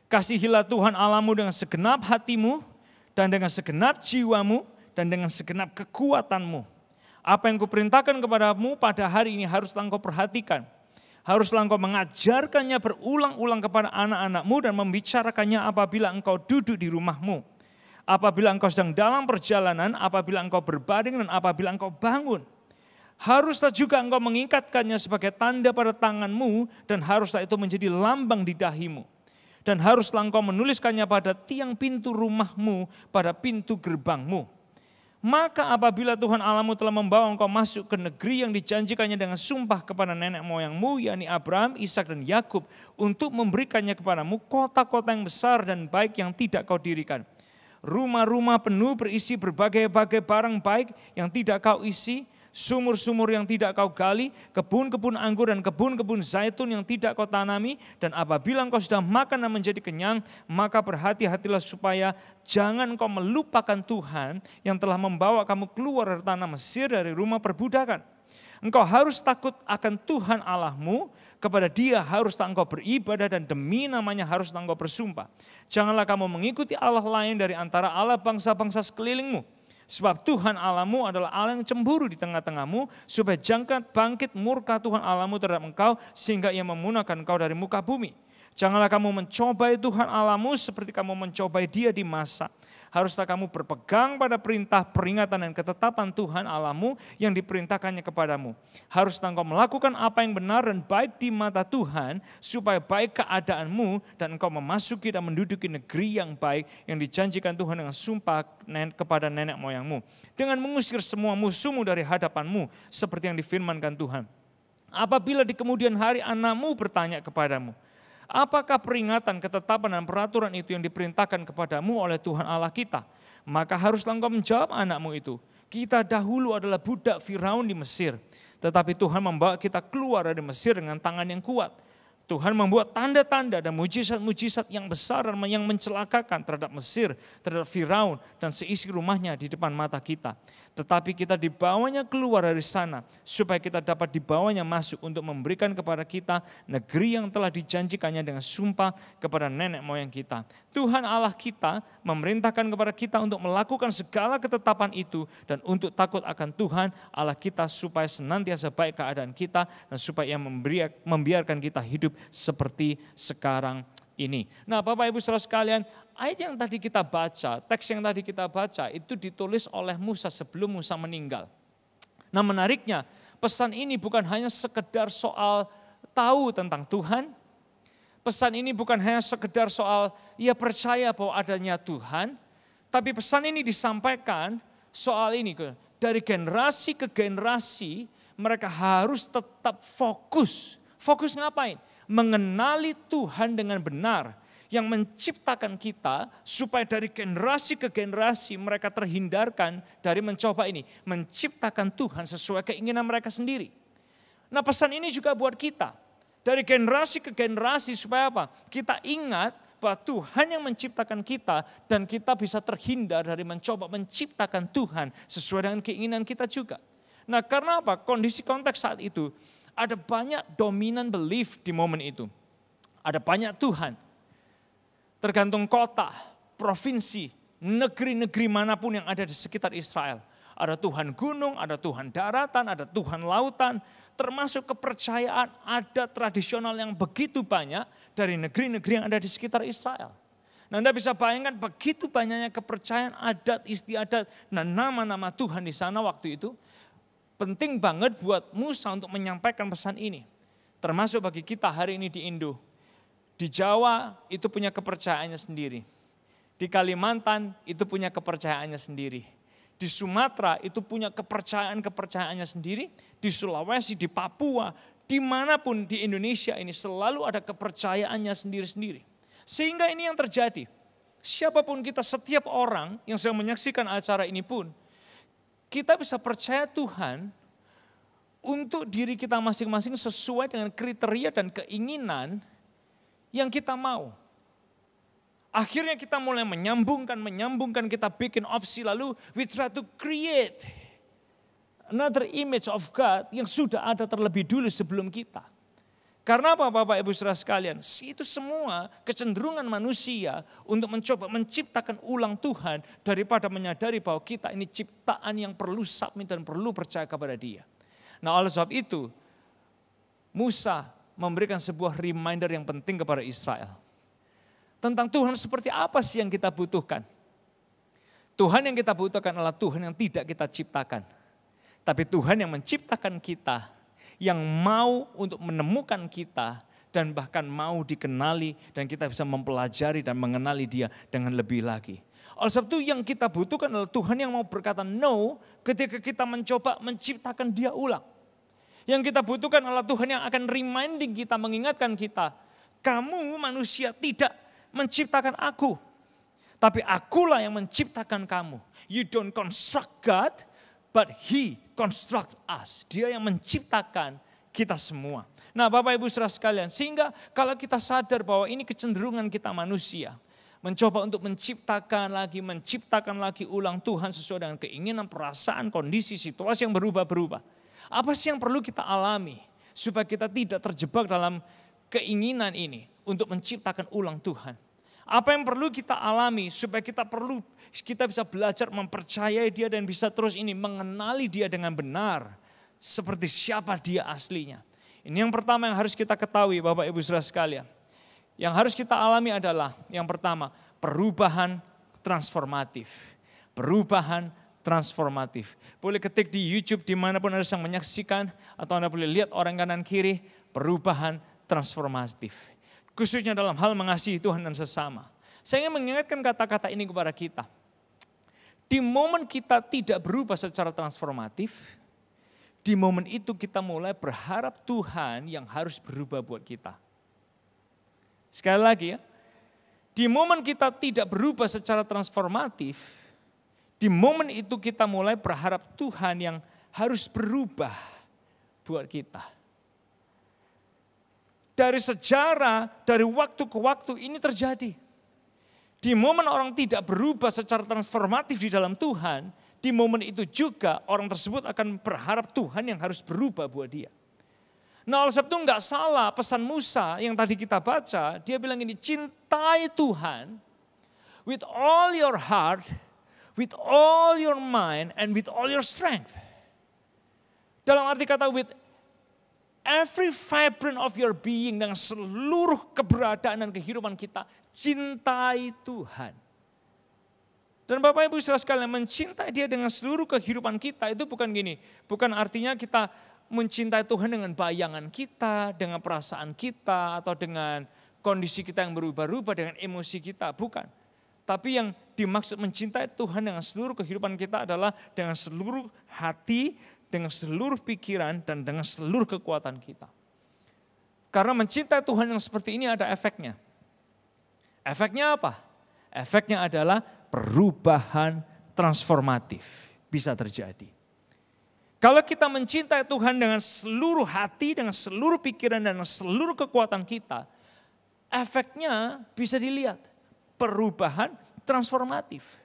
Kasihilah Tuhan Allahmu dengan segenap hatimu dan dengan segenap jiwamu dan dengan segenap kekuatanmu. Apa yang kuperintahkan kepadamu pada hari ini haruslah engkau perhatikan. Haruslah engkau mengajarkannya berulang-ulang kepada anak-anakmu dan membicarakannya apabila engkau duduk di rumahmu. Apabila engkau sedang dalam perjalanan, apabila engkau berbaring dan apabila engkau bangun. Haruslah juga engkau mengikatkannya sebagai tanda pada tanganmu dan haruslah itu menjadi lambang di dahimu. Dan haruslah engkau menuliskannya pada tiang pintu rumahmu, pada pintu gerbangmu. Maka apabila Tuhan Allahmu telah membawa engkau masuk ke negeri yang dijanjikannya dengan sumpah kepada nenek moyangmu, yakni Abraham, Ishak dan Yakub, untuk memberikannya kepadamu kota-kota yang besar dan baik yang tidak kau dirikan. Rumah-rumah penuh berisi berbagai-bagai barang baik yang tidak kau isi, sumur-sumur yang tidak kau gali, kebun-kebun anggur dan kebun-kebun zaitun yang tidak kau tanami, dan apabila engkau sudah makan dan menjadi kenyang, maka berhati-hatilah supaya jangan engkau melupakan Tuhan yang telah membawa kamu keluar dari tanah Mesir, dari rumah perbudakan. Engkau harus takut akan Tuhan Allahmu, kepada Dia haruslah engkau beribadah dan demi namanya haruslah engkau bersumpah. Janganlah kamu mengikuti Allah lain dari antara Allah bangsa-bangsa sekelilingmu. Sebab Tuhan Allahmu adalah Allah yang cemburu di tengah-tengahmu, supaya jangan bangkit murka Tuhan Allahmu terhadap engkau, sehingga Ia memunahkan engkau dari muka bumi. Janganlah kamu mencobai Tuhan Allahmu seperti kamu mencobai Dia di Masa. Haruslah kamu berpegang pada perintah, peringatan dan ketetapan Tuhan Allahmu yang diperintahkannya kepadamu. Haruslah engkau melakukan apa yang benar dan baik di mata Tuhan, supaya baik keadaanmu dan engkau memasuki dan menduduki negeri yang baik yang dijanjikan Tuhan dengan sumpah kepada nenek moyangmu. Dengan mengusir semua musuhmu dari hadapanmu, seperti yang difirmankan Tuhan. Apabila di kemudian hari anakmu bertanya kepadamu, apakah peringatan, ketetapan dan peraturan itu yang diperintahkan kepadamu oleh Tuhan Allah kita? Maka haruslah engkau menjawab anakmu itu, kita dahulu adalah budak Firaun di Mesir, tetapi Tuhan membawa kita keluar dari Mesir dengan tangan yang kuat. Tuhan membuat tanda-tanda dan mujizat-mujizat yang besar dan yang mencelakakan terhadap Mesir, terhadap Firaun dan seisi rumahnya di depan mata kita. Tetapi kita dibawanya keluar dari sana supaya kita dapat dibawanya masuk untuk memberikan kepada kita negeri yang telah dijanjikannya dengan sumpah kepada nenek moyang kita. Tuhan Allah kita memerintahkan kepada kita untuk melakukan segala ketetapan itu dan untuk takut akan Tuhan Allah kita supaya senantiasa baik keadaan kita dan supaya Ia membiarkan kita hidup seperti sekarang ini. Nah, Bapak Ibu Saudara sekalian, ayat yang tadi kita baca, teks yang tadi kita baca itu ditulis oleh Musa sebelum Musa meninggal. Nah, menariknya pesan ini bukan hanya sekedar soal tahu tentang Tuhan. Pesan ini bukan hanya sekedar soal ia percaya bahwa adanya Tuhan, tapi pesan ini disampaikan soal ini dari generasi ke generasi mereka harus tetap fokus. Fokus ngapain? Mengenali Tuhan dengan benar yang menciptakan kita supaya dari generasi ke generasi mereka terhindarkan dari mencoba ini. Menciptakan Tuhan sesuai keinginan mereka sendiri. Nah, pesan ini juga buat kita. Dari generasi ke generasi supaya apa? Kita ingat bahwa Tuhan yang menciptakan kita dan kita bisa terhindar dari mencoba menciptakan Tuhan sesuai dengan keinginan kita juga. Nah, karena apa? Kondisi konteks saat itu ada banyak dominan belief di momen itu. Ada banyak Tuhan. Tergantung kota, provinsi, negeri-negeri manapun yang ada di sekitar Israel. Ada Tuhan gunung, ada Tuhan daratan, ada Tuhan lautan. Termasuk kepercayaan adat tradisional yang begitu banyak dari negeri-negeri yang ada di sekitar Israel. Nah, Anda bisa bayangkan begitu banyaknya kepercayaan adat, istiadat, dan nama-nama Tuhan di sana waktu itu. Penting banget buat Musa untuk menyampaikan pesan ini. Termasuk bagi kita hari ini di Indo. Di Jawa itu punya kepercayaannya sendiri. Di Kalimantan itu punya kepercayaannya sendiri. Di Sumatera itu punya kepercayaannya sendiri. Di Sulawesi, di Papua, dimanapun di Indonesia ini selalu ada kepercayaannya sendiri-sendiri. Sehingga ini yang terjadi. Siapapun kita, setiap orang yang sedang menyaksikan acara ini pun, kita bisa percaya Tuhan untuk diri kita masing-masing sesuai dengan kriteria dan keinginan yang kita mau. Akhirnya kita mulai menyambungkan, kita bikin opsi lalu we try to create another image of God yang sudah ada terlebih dulu sebelum kita. Karena apa Bapak Ibu Saudara sekalian? Itu semua kecenderungan manusia untuk mencoba menciptakan ulang Tuhan daripada menyadari bahwa kita ini ciptaan yang perlu submit dan perlu percaya kepada Dia. Nah oleh sebab itu Musa memberikan sebuah reminder yang penting kepada Israel. Tentang Tuhan seperti apa sih yang kita butuhkan? Tuhan yang kita butuhkan adalah Tuhan yang tidak kita ciptakan. Tapi Tuhan yang menciptakan kita, yang mau untuk menemukan kita dan bahkan mau dikenali dan kita bisa mempelajari dan mengenali Dia dengan lebih lagi. Oleh sebab itu yang kita butuhkan adalah Tuhan yang mau berkata no ketika kita mencoba menciptakan Dia ulang. Yang kita butuhkan adalah Tuhan yang akan reminding kita, mengingatkan kita, kamu manusia tidak menciptakan aku, tapi akulah yang menciptakan kamu. You don't construct God, but He constructs us. Dia yang menciptakan kita semua. Nah Bapak Ibu Saudara sekalian, sehingga kalau kita sadar bahwa ini kecenderungan kita manusia, mencoba untuk menciptakan lagi ulang Tuhan sesuai dengan keinginan, perasaan, kondisi, situasi yang berubah-berubah. Apa sih yang perlu kita alami supaya kita tidak terjebak dalam keinginan ini untuk menciptakan ulang Tuhan? Apa yang perlu kita alami supaya kita bisa belajar mempercayai Dia dan bisa terus ini mengenali Dia dengan benar seperti siapa Dia aslinya. Ini yang pertama yang harus kita ketahui Bapak Ibu Saudara sekalian. Yang harus kita alami adalah yang pertama perubahan transformatif. Perubahan transformatif. Boleh ketik di YouTube dimanapun Anda sedang menyaksikan atau Anda boleh lihat orang kanan kiri, perubahan transformatif. Khususnya dalam hal mengasihi Tuhan dan sesama. Saya ingin mengingatkan kata-kata ini kepada kita. Di momen kita tidak berubah secara transformatif, di momen itu kita mulai berharap Tuhan yang harus berubah buat kita. Sekali lagi ya, di momen kita tidak berubah secara transformatif, di momen itu kita mulai berharap Tuhan yang harus berubah buat kita. Dari sejarah, dari waktu ke waktu ini terjadi. Di momen orang tidak berubah secara transformatif di dalam Tuhan, di momen itu juga orang tersebut akan berharap Tuhan yang harus berubah buat dia. Nah oleh sebab itu enggak salah pesan Musa yang tadi kita baca, dia bilang ini, cintai Tuhan with all your heart, with all your mind, and with all your strength. Dalam arti kata with every vibrant of your being, dengan seluruh keberadaan dan kehidupan kita, cintai Tuhan. Dan Bapak Ibu Saudara sekalian, mencintai Dia dengan seluruh kehidupan kita itu bukan gini, bukan artinya kita mencintai Tuhan dengan bayangan kita, dengan perasaan kita, atau dengan kondisi kita yang berubah-ubah, dengan emosi kita, bukan. Tapi yang dimaksud mencintai Tuhan dengan seluruh kehidupan kita adalah dengan seluruh hati, dengan seluruh pikiran dan dengan seluruh kekuatan kita. Karena mencintai Tuhan yang seperti ini ada efeknya. Efeknya apa? Efeknya adalah perubahan transformatif bisa terjadi. Kalau kita mencintai Tuhan dengan seluruh hati, dengan seluruh pikiran dan dengan seluruh kekuatan kita, efeknya bisa dilihat. Perubahan transformatif.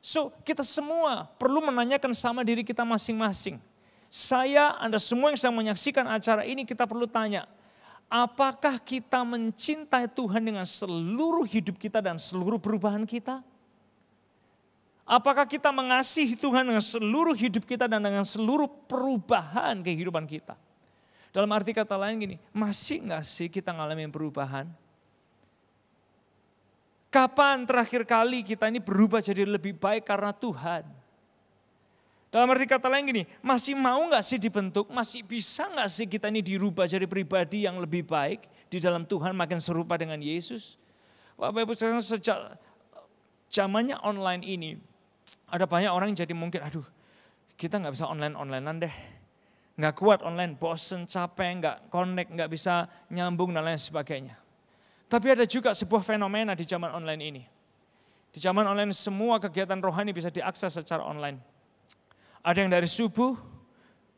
So kita semua perlu menanyakan sama diri kita masing-masing. Anda semua yang sedang menyaksikan acara ini, kita perlu tanya, apakah kita mencintai Tuhan dengan seluruh hidup kita dan seluruh perubahan kita? Apakah kita mengasihi Tuhan dengan seluruh hidup kita dan dengan seluruh perubahan kehidupan kita? Dalam arti kata lain gini, masih gak sih kita ngalamin perubahan? Kapan terakhir kali kita ini berubah jadi lebih baik karena Tuhan? Dalam arti kata lain gini, masih mau gak sih dibentuk, masih bisa gak sih kita ini dirubah jadi pribadi yang lebih baik di dalam Tuhan, makin serupa dengan Yesus? Bapak Ibu sekalian, sejak zamannya online ini, ada banyak orang yang jadi mungkin, aduh kita gak bisa online-onlinean deh. Gak kuat online, bosen, capek, gak connect, gak bisa nyambung dan lain sebagainya. Tapi ada juga sebuah fenomena di zaman online ini. Di zaman online semua kegiatan rohani bisa diakses secara online. Ada yang dari subuh,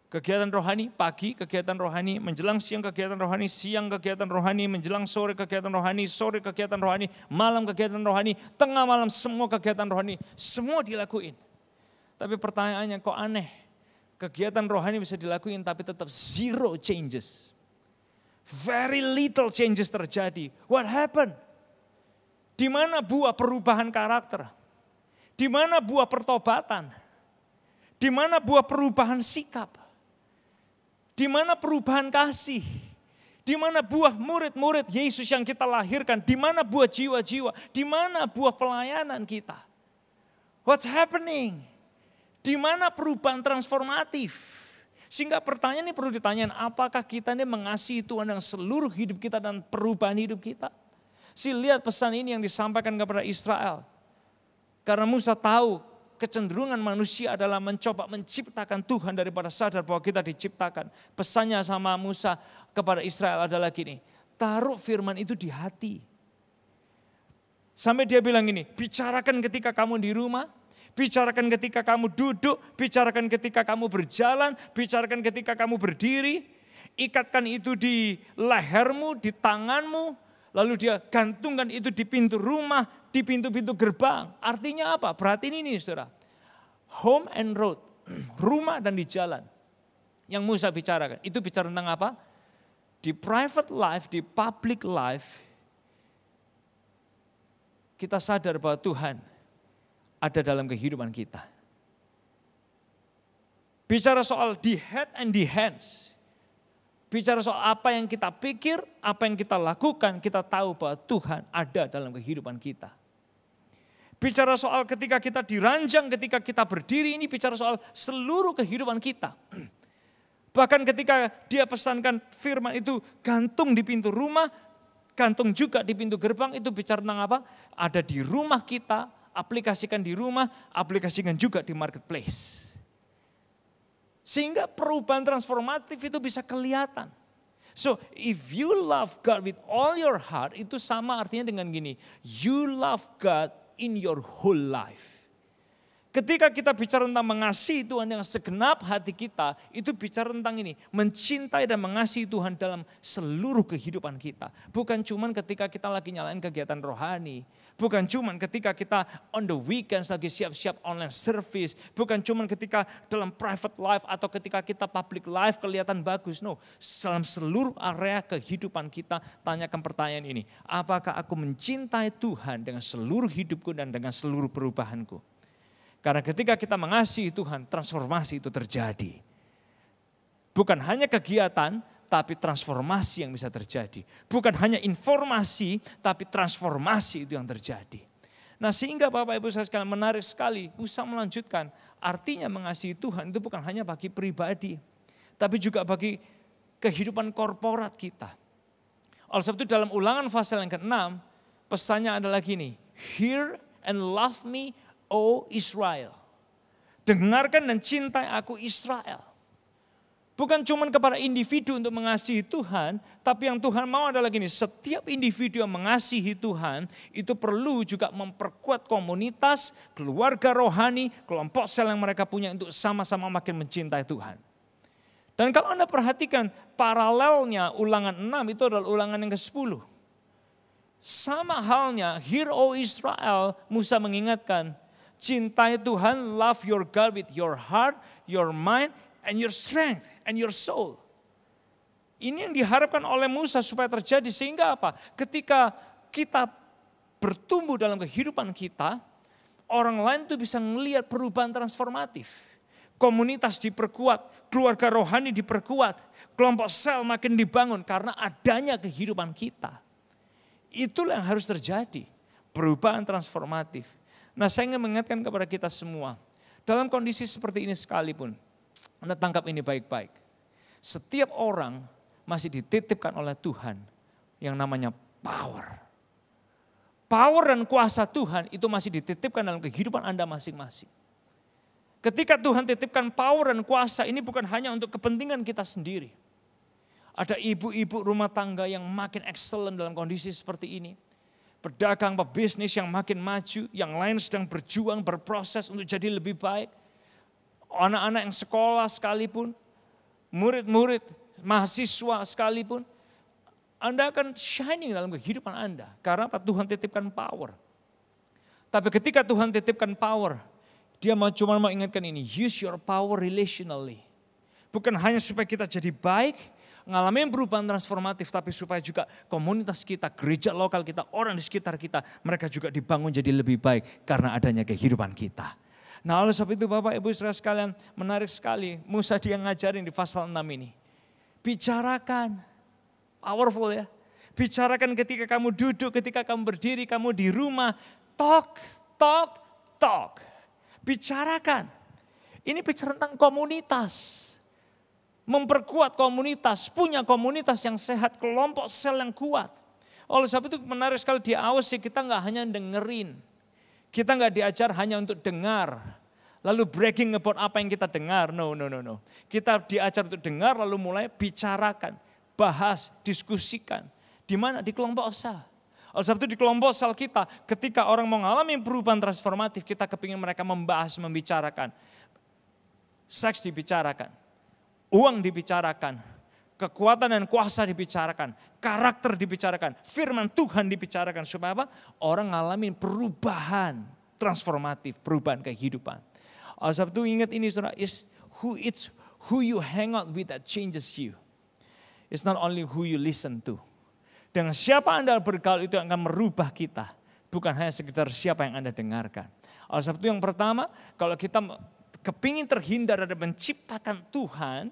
kegiatan rohani, pagi kegiatan rohani, menjelang siang kegiatan rohani, siang kegiatan rohani, menjelang sore kegiatan rohani, sore kegiatan rohani, malam kegiatan rohani, tengah malam semua kegiatan rohani, semua dilakuin. Tapi pertanyaannya kok aneh, kegiatan rohani bisa dilakuin tapi tetap zero changes. Very little changes terjadi. What happened? Di mana buah perubahan karakter? Di mana buah pertobatan? Di mana buah perubahan sikap? Di mana perubahan kasih? Di mana buah murid-murid Yesus yang kita lahirkan? Di mana buah jiwa-jiwa? Di mana buah pelayanan kita? What's happening? Di mana perubahan transformatif? Sehingga pertanyaan ini perlu ditanyakan, apakah kita ini mengasihi Tuhan dengan seluruh hidup kita dan perubahan hidup kita? Lihat pesan ini yang disampaikan kepada Israel. Karena Musa tahu kecenderungan manusia adalah mencoba menciptakan Tuhan daripada sadar bahwa kita diciptakan. Pesannya sama Musa kepada Israel adalah gini, taruh firman itu di hati. Sampai dia bilang gini, bicarakan ketika kamu di rumah, bicarakan ketika kamu duduk, bicarakan ketika kamu berjalan, bicarakan ketika kamu berdiri. Ikatkan itu di lehermu, di tanganmu. Lalu dia gantungkan itu di pintu rumah, di pintu-pintu gerbang. Artinya apa? Perhatiin ini saudara. Home and road, rumah dan di jalan. Yang Musa bicarakan, itu bicara tentang apa? Di private life, di public life, kita sadar bahwa Tuhan ada dalam kehidupan kita. Bicara soal the head and the hands. Bicara soal apa yang kita pikir, apa yang kita lakukan, kita tahu bahwa Tuhan ada dalam kehidupan kita. Bicara soal ketika kita diranjang, ketika kita berdiri, ini bicara soal seluruh kehidupan kita. Bahkan ketika dia pesankan firman itu gantung di pintu rumah, gantung juga di pintu gerbang, itu bicara tentang apa? Ada di rumah kita, aplikasikan di rumah, aplikasikan juga di marketplace. Sehingga perubahan transformatif itu bisa kelihatan. So if you love God with all your heart, itu sama artinya dengan gini, you love God in your whole life. Ketika kita bicara tentang mengasihi Tuhan dengan segenap hati kita, itu bicara tentang ini, mencintai dan mengasihi Tuhan dalam seluruh kehidupan kita. Bukan cuma ketika kita lagi nyalain kegiatan rohani, bukan cuma ketika kita on the weekends lagi siap-siap online service, bukan cuma ketika dalam private life atau ketika kita public life kelihatan bagus. No, dalam seluruh area kehidupan kita, tanyakan pertanyaan ini, apakah aku mencintai Tuhan dengan seluruh hidupku dan dengan seluruh perubahanku? Karena ketika kita mengasihi Tuhan, transformasi itu terjadi. Bukan hanya kegiatan, tapi transformasi yang bisa terjadi. Bukan hanya informasi, tapi transformasi itu yang terjadi. Nah sehingga Bapak Ibu saya sekalian menarik sekali, Musa melanjutkan, artinya mengasihi Tuhan itu bukan hanya bagi pribadi, tapi juga bagi kehidupan korporat kita. Oleh sebab itu dalam Ulangan pasal yang ke-6, pesannya adalah gini, hear and love me, O Israel, dengarkan dan cintai aku Israel. Bukan cuma kepada individu untuk mengasihi Tuhan, tapi yang Tuhan mau adalah gini, setiap individu yang mengasihi Tuhan itu perlu juga memperkuat komunitas, keluarga rohani, kelompok sel yang mereka punya untuk sama-sama makin mencintai Tuhan. Dan kalau Anda perhatikan paralelnya Ulangan 6 itu adalah Ulangan yang ke-10. Sama halnya, hear O Israel, Musa mengingatkan, cintai Tuhan, love your God with your heart, your mind, and your strength, and your soul. Ini yang diharapkan oleh Musa supaya terjadi sehingga apa? Ketika kita bertumbuh dalam kehidupan kita, orang lain itu bisa melihat perubahan transformatif. Komunitas diperkuat, keluarga rohani diperkuat, kelompok sel makin dibangun karena adanya kehidupan kita. Itulah yang harus terjadi, perubahan transformatif. Nah saya ingin mengingatkan kepada kita semua, dalam kondisi seperti ini sekalipun, Anda tangkap ini baik-baik. Setiap orang masih dititipkan oleh Tuhan yang namanya power. Power dan kuasa Tuhan itu masih dititipkan dalam kehidupan Anda masing-masing. Ketika Tuhan titipkan power dan kuasa ini bukan hanya untuk kepentingan kita sendiri. Ada ibu-ibu rumah tangga yang makin excellent dalam kondisi seperti ini. Pedagang, pebisnis yang makin maju, yang lain sedang berjuang, berproses untuk jadi lebih baik. Anak-anak yang sekolah sekalipun, murid-murid, mahasiswa sekalipun, Anda akan shining dalam kehidupan Anda. Karena apa? Tuhan titipkan power. Tapi ketika Tuhan titipkan power, dia cuma mau ingatkan ini, use your power relationally. Bukan hanya supaya kita jadi baik, ngalamin perubahan transformatif, tapi supaya juga komunitas kita, gereja lokal kita, orang di sekitar kita, mereka juga dibangun jadi lebih baik karena adanya kehidupan kita. Nah oleh sebab itu Bapak Ibu Saudara sekalian, menarik sekali Musa dia ngajarin di pasal 6 ini. Bicarakan, powerful ya. Bicarakan ketika kamu duduk, ketika kamu berdiri, kamu di rumah. Talk, talk, talk. Bicarakan. Ini bicara tentang komunitas. Memperkuat komunitas, punya komunitas yang sehat, kelompok sel yang kuat. Oleh sebab itu menarik sekali di AOC kita nggak hanya dengerin. Kita nggak diajar hanya untuk dengar. Lalu bragging about apa yang kita dengar. No. Kita diajar untuk dengar lalu mulai bicarakan, bahas, diskusikan. Di mana? Di kelompok sel. Oleh sebab itu di kelompok sel kita, ketika orang mengalami perubahan transformatif, kita kepingin mereka membahas, membicarakan. Seks dibicarakan, uang dibicarakan, kekuatan dan kuasa dibicarakan, karakter dibicarakan, firman Tuhan dibicarakan. Supaya apa? Orang ngalamin perubahan transformatif, perubahan kehidupan. Oleh sebab itu ingat ini saudara, who you hang out with that changes you. It's not only who you listen to. Dengan siapa Anda bergaul itu akan merubah kita. Bukan hanya sekedar siapa yang Anda dengarkan. Oleh sebab itu yang pertama, kalau kita kepingin terhindar dari menciptakan Tuhan,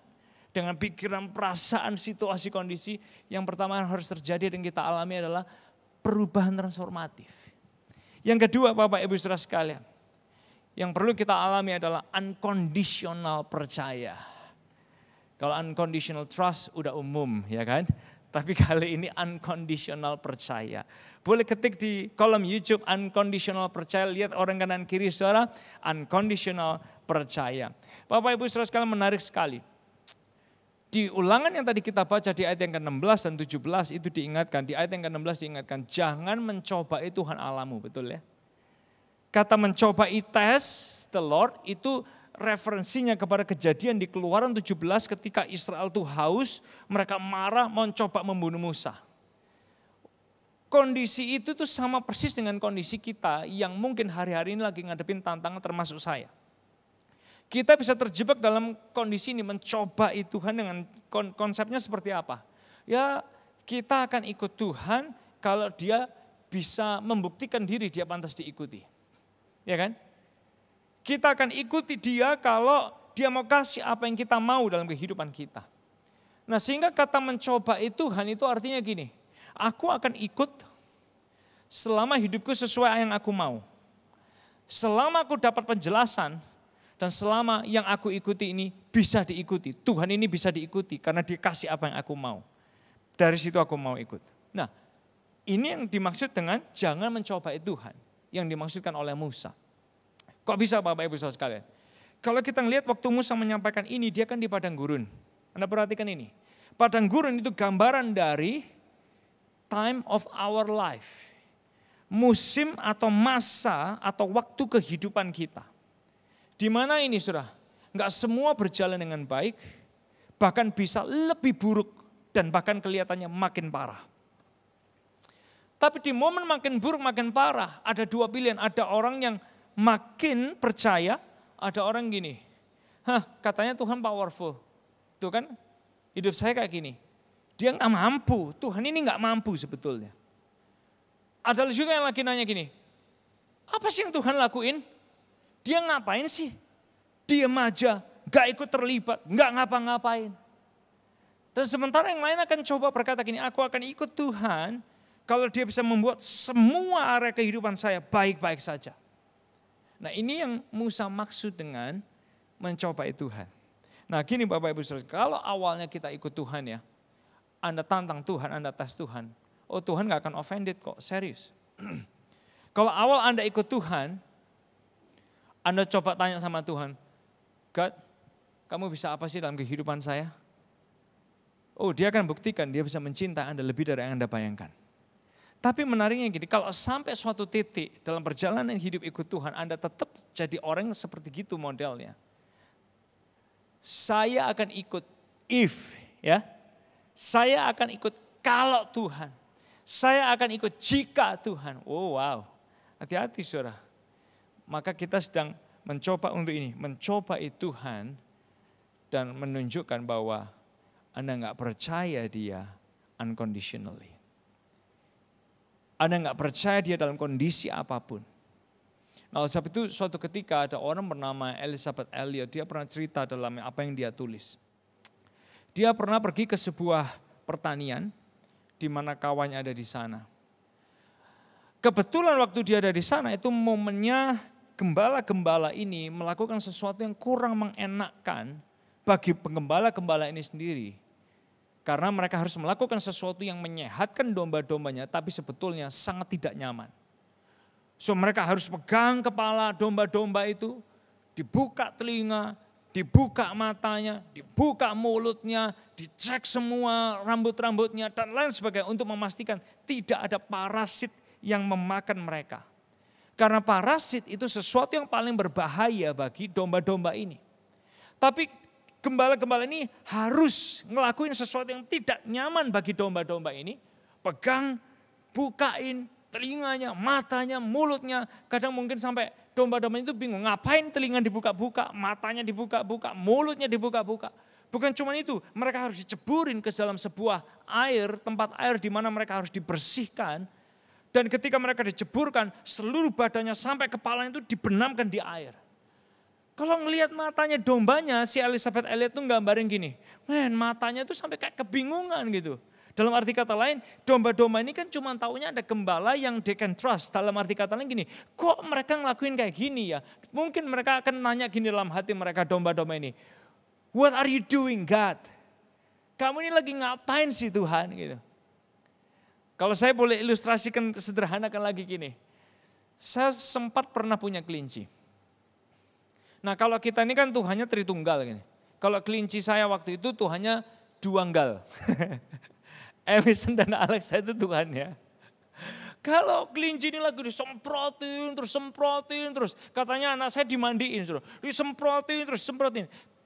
dengan pikiran, perasaan, situasi, kondisi, yang pertama yang harus terjadi dan kita alami adalah perubahan transformatif. Yang kedua Bapak Ibu Saudara sekalian, yang perlu kita alami adalah unconditional percaya. Kalau unconditional trust udah umum ya kan. Tapi kali ini unconditional percaya. Boleh ketik di kolom YouTube unconditional percaya. Lihat orang kanan kiri saudara, unconditional percaya. Bapak Ibu saudara sekalian menarik sekali. Di ulangan yang tadi kita baca di ayat yang ke-16 dan 17 itu diingatkan. Di ayat yang ke-16 diingatkan, jangan mencobai Tuhan Allahmu, betul ya. Kata mencobai test the Lord itu referensinya kepada kejadian di Keluaran 17 ketika Israel itu haus, mereka marah mencoba membunuh Musa. Kondisi itu tuh sama persis dengan kondisi kita yang mungkin hari-hari ini lagi ngadepin tantangan termasuk saya. Kita bisa terjebak dalam kondisi ini mencobai Tuhan dengan konsepnya seperti apa? Ya kita akan ikut Tuhan kalau dia bisa membuktikan diri dia pantas diikuti. Ya kan? Kita akan ikuti dia kalau dia mau kasih apa yang kita mau dalam kehidupan kita. Nah sehingga kata mencobai Tuhan itu artinya gini. Aku akan ikut selama hidupku sesuai yang aku mau. Selama aku dapat penjelasan dan selama yang aku ikuti ini bisa diikuti. Tuhan ini bisa diikuti karena dia kasih apa yang aku mau. Dari situ aku mau ikut. Nah ini yang dimaksud dengan jangan mencobai Tuhan. Yang dimaksudkan oleh Musa. Kok bisa Bapak Ibu Saudara sekalian? Kalau kita lihat waktu Musa menyampaikan ini, dia kan di padang gurun. Anda perhatikan ini. Padang gurun itu gambaran dari time of our life. Musim atau masa atau waktu kehidupan kita. Di mana ini saudara? Enggak semua berjalan dengan baik, bahkan bisa lebih buruk dan bahkan kelihatannya makin parah. Tapi di momen makin buruk, makin parah, ada dua pilihan. Ada orang yang makin percaya, ada orang gini, katanya Tuhan powerful. Tuh kan, hidup saya kayak gini. Dia gak mampu, Tuhan ini gak mampu sebetulnya. Ada juga yang lagi nanya gini, apa sih yang Tuhan lakuin? Dia ngapain sih? Diem aja, gak ikut terlibat, gak ngapa-ngapain. Dan sementara yang lain akan coba berkata gini, aku akan ikut Tuhan kalau dia bisa membuat semua area kehidupan saya baik-baik saja. Nah ini yang Musa maksud dengan mencobai Tuhan. Nah gini Bapak Ibu Saudara, kalau awalnya kita ikut Tuhan ya, Anda tantang Tuhan, Anda tes Tuhan, oh Tuhan gak akan offended kok, serius. Kalau awal Anda ikut Tuhan, Anda coba tanya sama Tuhan, God, kamu bisa apa sih dalam kehidupan saya? Oh dia akan buktikan, dia bisa mencintai Anda lebih dari yang Anda bayangkan. Tapi menariknya gini, kalau sampai suatu titik dalam perjalanan hidup ikut Tuhan, Anda tetap jadi orang seperti gitu modelnya. Saya akan ikut if, ya. Saya akan ikut kalau Tuhan. Saya akan ikut jika Tuhan. Oh wow, hati-hati saudara. Maka kita sedang mencoba untuk ini, mencobai Tuhan dan menunjukkan bahwa Anda nggak percaya dia unconditionally. Anda nggak percaya dia dalam kondisi apapun. Nah, oleh sebab itu suatu ketika ada orang bernama Elisabeth Elliot, dia pernah cerita dalam apa yang dia tulis. Dia pernah pergi ke sebuah pertanian di mana kawannya ada di sana. Kebetulan waktu dia ada di sana itu momennya gembala-gembala ini melakukan sesuatu yang kurang mengenakkan bagi penggembala-gembala ini sendiri. Karena mereka harus melakukan sesuatu yang menyehatkan domba-dombanya tapi sebetulnya sangat tidak nyaman. So mereka harus pegang kepala domba-domba itu, dibuka telinga, dibuka matanya, dibuka mulutnya, dicek semua rambut-rambutnya dan lain sebagainya untuk memastikan tidak ada parasit yang memakan mereka. Karena parasit itu sesuatu yang paling berbahaya bagi domba-domba ini. Tapi gembala-gembala ini harus ngelakuin sesuatu yang tidak nyaman bagi domba-domba ini. Pegang, bukain telinganya, matanya, mulutnya. Kadang mungkin sampai domba-domba itu bingung ngapain telinga dibuka-buka, matanya dibuka-buka, mulutnya dibuka-buka. Bukan cuma itu, mereka harus diceburin ke dalam sebuah air, tempat air di mana mereka harus dibersihkan. Dan ketika mereka diceburkan, seluruh badannya sampai kepalanya itu dibenamkan di air. Kalau ngelihat matanya dombanya, si Elisabeth Elliot tuh gambarin gini, matanya tuh sampai kayak kebingungan gitu. Dalam arti kata lain, domba-domba ini kan cuma taunya ada gembala yang they can trust. Dalam arti kata lain gini, kok mereka ngelakuin kayak gini ya? Mungkin mereka akan nanya gini dalam hati mereka domba-domba ini. What are you doing God? Kamu ini lagi ngapain sih Tuhan gitu. Kalau saya boleh ilustrasikan sederhanakan lagi gini. Saya sempat pernah punya kelinci. Nah kalau kita ini kan Tuhannya Tritunggal gini. Kalau kelinci saya waktu itu Tuhannya Duanggal. Emerson dan Alexa itu Tuhan ya. Kalau kelinci ini lagi disemprotin terus. Katanya anak saya dimandiin. Disemprotin terus.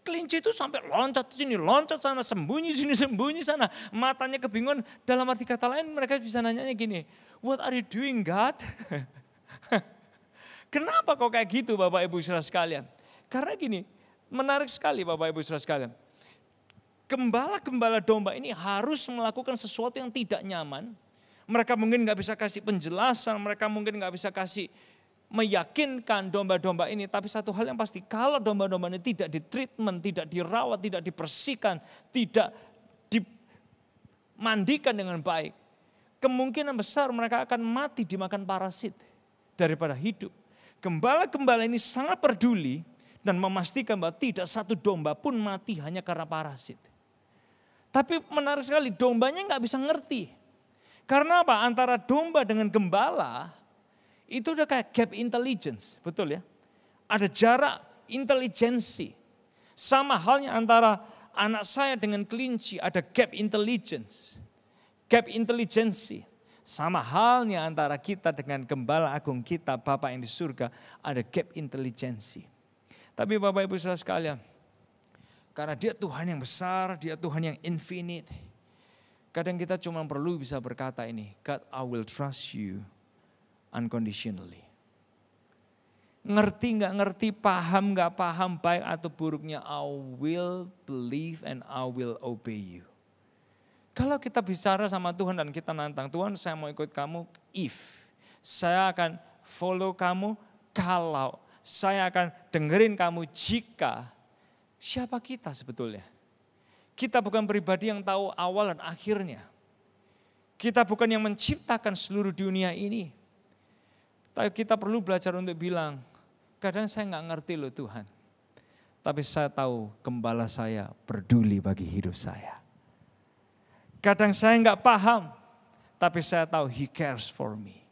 Kelinci itu sampai loncat sini, loncat sana, sembunyi sini, sembunyi sana. Matanya kebingungan. Dalam arti kata lain mereka bisa nanyanya gini. What are you doing God? Kenapa kok kayak gitu Bapak Ibu Saudara sekalian? Karena gini, menarik sekali Bapak Ibu Saudara sekalian. Gembala-gembala domba ini harus melakukan sesuatu yang tidak nyaman. Mereka mungkin gak bisa kasih penjelasan, mereka mungkin gak bisa kasih meyakinkan domba-domba ini. Tapi satu hal yang pasti, kalau domba-domba ini tidak ditreatment, tidak dirawat, tidak dibersihkan, tidak dimandikan dengan baik, kemungkinan besar mereka akan mati dimakan parasit daripada hidup. Gembala-gembala ini sangat peduli dan memastikan bahwa tidak satu domba pun mati hanya karena parasit. Tapi menarik sekali, dombanya nggak bisa ngerti. Karena apa? Antara domba dengan gembala, itu udah kayak gap intelligence, betul ya? Ada jarak intelijensi. Sama halnya antara anak saya dengan kelinci, ada gap intelligence. Gap intelijensi. Sama halnya antara kita dengan gembala agung kita, Bapa yang di surga, ada gap intelijensi. Tapi Bapak Ibu Saudara sekalian, karena dia Tuhan yang besar, dia Tuhan yang infinite. Kadang kita cuma perlu bisa berkata ini, God, I will trust you unconditionally. Ngerti gak ngerti, paham gak paham, baik atau buruknya, I will believe and I will obey you. Kalau kita bicara sama Tuhan dan kita nantang, Tuhan saya mau ikut kamu if. Saya akan follow kamu kalau. Saya akan dengerin kamu jika. Siapa kita sebetulnya? Kita bukan pribadi yang tahu awal dan akhirnya. Kita bukan yang menciptakan seluruh dunia ini. Tapi kita perlu belajar untuk bilang, kadang saya nggak ngerti loh Tuhan. Tapi saya tahu gembala saya peduli bagi hidup saya. Kadang saya nggak paham, tapi saya tahu He cares for me.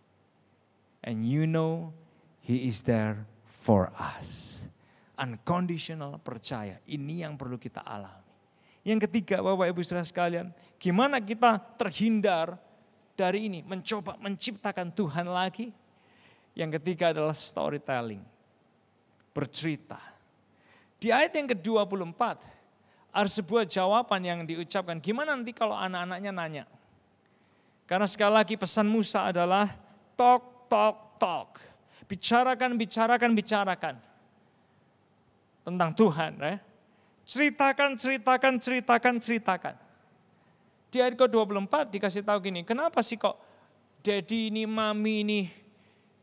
And you know He is there for us. Unconditional percaya, ini yang perlu kita alami. Yang ketiga Bapak Ibu Saudara sekalian, gimana kita terhindar dari ini, mencoba menciptakan Tuhan lagi. Yang ketiga adalah storytelling, bercerita. Di ayat yang ke-24, ada sebuah jawaban yang diucapkan, gimana nanti kalau anak-anaknya nanya. Karena sekali lagi pesan Musa adalah talk. Bicarakan. Tentang Tuhan. Ceritakan. Di ayat ke-24 dikasih tahu gini, kenapa sih kok daddy ini, mami ini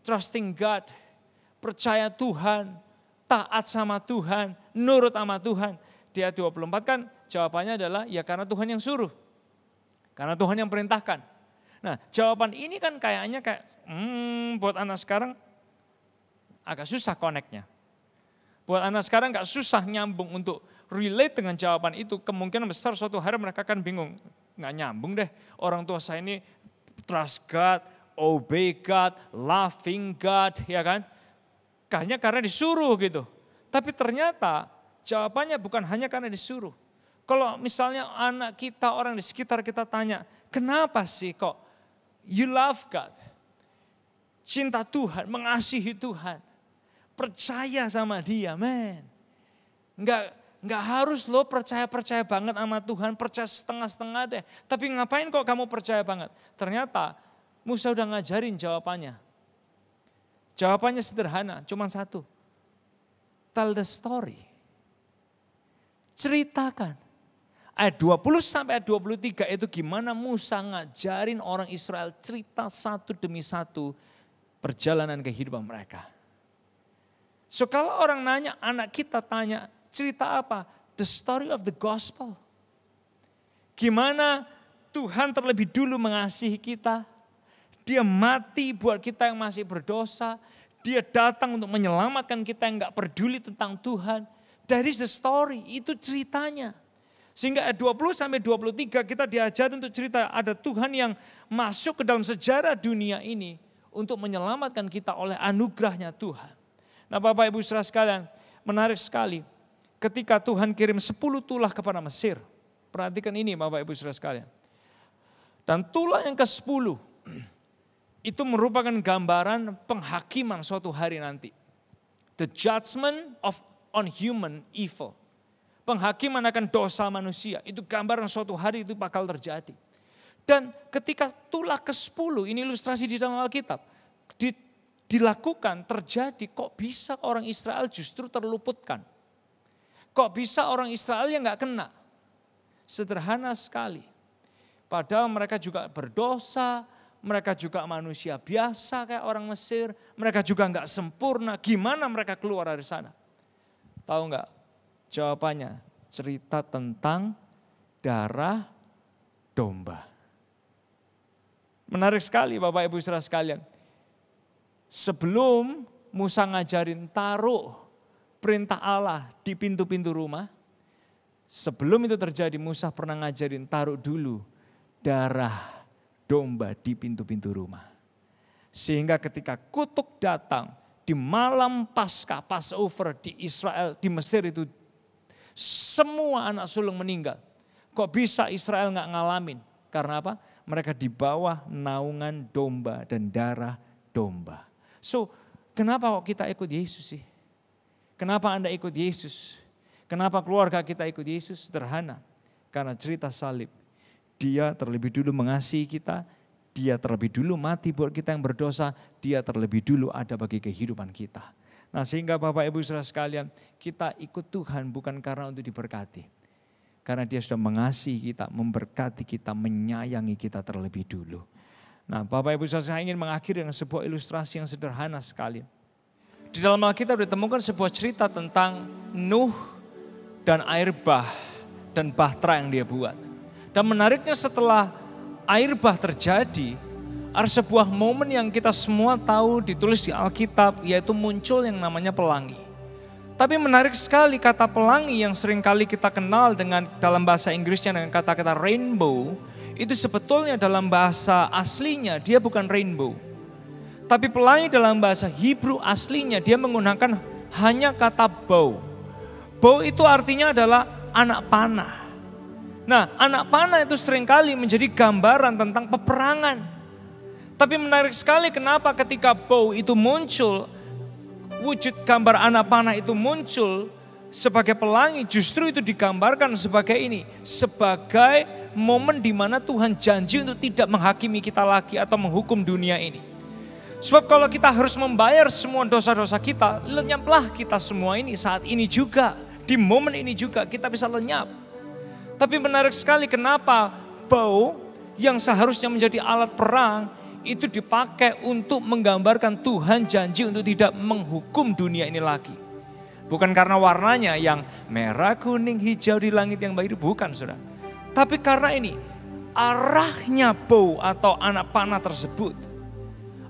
trusting God, percaya Tuhan, taat sama Tuhan, nurut sama Tuhan. Di ayat 24 kan jawabannya adalah ya karena Tuhan yang suruh. Karena Tuhan yang perintahkan. Nah jawaban ini kan kayaknya buat anak sekarang agak susah connect-nya. Buat anak sekarang gak susah nyambung untuk relate dengan jawaban itu. Kemungkinan besar suatu hari mereka kan bingung. Gak nyambung deh, orang tua saya ini trust God, obey God, loving God, ya kan? Karena disuruh gitu. Tapi ternyata jawabannya bukan hanya karena disuruh. Kalau misalnya anak kita, orang di sekitar kita tanya, kenapa sih kok you love God? Cinta Tuhan, mengasihi Tuhan, percaya sama Dia, men. Enggak harus lo percaya banget sama Tuhan, percaya setengah-setengah deh. Tapi ngapain kok kamu percaya banget? Ternyata Musa udah ngajarin jawabannya. Jawabannya sederhana, cuma satu. Tell the story. Ceritakan. Ayat 20 sampai ayat 23 itu gimana Musa ngajarin orang Israel cerita satu demi satu perjalanan kehidupan mereka. So kalau orang nanya, anak kita tanya, cerita apa? The story of the gospel. Gimana Tuhan terlebih dulu mengasihi kita. Dia mati buat kita yang masih berdosa. Dia datang untuk menyelamatkan kita yang gak peduli tentang Tuhan. That is the story, itu ceritanya. Sehingga ayat 20 sampai 23 kita diajar untuk cerita ada Tuhan yang masuk ke dalam sejarah dunia ini untuk menyelamatkan kita oleh anugerahnya Tuhan. Nah Bapak Ibu saudara sekalian, menarik sekali. Ketika Tuhan kirim 10 tulah kepada Mesir. Perhatikan ini Bapak Ibu saudara sekalian. Dan tulah yang ke-10 itu merupakan gambaran penghakiman suatu hari nanti. The judgment on human evil. Penghakiman akan dosa manusia. Itu gambaran suatu hari itu bakal terjadi. Dan ketika tulah ke-10, ini ilustrasi di dalam Alkitab. Dilakukan, terjadi, kok bisa orang Israel justru terluputkan. Kok bisa orang Israel yang gak kena? Sederhana sekali. Padahal mereka juga berdosa, mereka juga manusia biasa kayak orang Mesir, mereka juga gak sempurna. Gimana mereka keluar dari sana? Tahu gak? Jawabannya, cerita tentang darah domba. Menarik sekali Bapak Ibu saudara sekalian. Sebelum Musa ngajarin taruh perintah Allah di pintu-pintu rumah. Sebelum itu terjadi Musa pernah ngajarin taruh dulu darah domba di pintu-pintu rumah. Sehingga ketika kutuk datang di malam Paskah, Passover di Israel, di Mesir itu semua anak sulung meninggal. Kok bisa Israel gak ngalamin? Karena apa? Mereka di bawah naungan domba dan darah domba. So, kenapa kok kita ikut Yesus sih? Kenapa Anda ikut Yesus? Kenapa keluarga kita ikut Yesus? Sederhana. Karena cerita salib. Dia terlebih dulu mengasihi kita. Dia terlebih dulu mati buat kita yang berdosa. Dia terlebih dulu ada bagi kehidupan kita. Nah sehingga Bapak Ibu saudara sekalian, kita ikut Tuhan bukan karena untuk diberkati. Karena Dia sudah mengasihi kita, memberkati kita, menyayangi kita terlebih dulu. Nah Bapak Ibu saudara, saya ingin mengakhiri dengan sebuah ilustrasi yang sederhana sekali. Di dalam Alkitab ditemukan sebuah cerita tentang Nuh dan air bah dan bahtera yang dia buat. Dan menariknya setelah air bah terjadi, ada sebuah momen yang kita semua tahu ditulis di Alkitab, yaitu muncul yang namanya pelangi. Tapi menarik sekali kata pelangi yang seringkali kita kenal dengan dalam bahasa Inggrisnya dengan kata-kata rainbow, itu sebetulnya dalam bahasa aslinya dia bukan rainbow. Tapi pelangi dalam bahasa Hebrew aslinya dia menggunakan hanya kata bow. Bow itu artinya adalah anak panah. Nah, anak panah itu seringkali menjadi gambaran tentang peperangan. Tapi menarik sekali kenapa ketika bow itu muncul, wujud gambar anak panah itu muncul sebagai pelangi, justru itu digambarkan sebagai ini. Sebagai momen di mana Tuhan janji untuk tidak menghakimi kita lagi atau menghukum dunia ini. Sebab kalau kita harus membayar semua dosa-dosa kita, lenyaplah kita semua ini saat ini juga. Di momen ini juga kita bisa lenyap. Tapi menarik sekali kenapa bow yang seharusnya menjadi alat perang itu dipakai untuk menggambarkan Tuhan janji untuk tidak menghukum dunia ini lagi. Bukan karena warnanya yang merah, kuning, hijau di langit yang baik, bukan saudara. Tapi karena ini arahnya bow atau anak panah tersebut.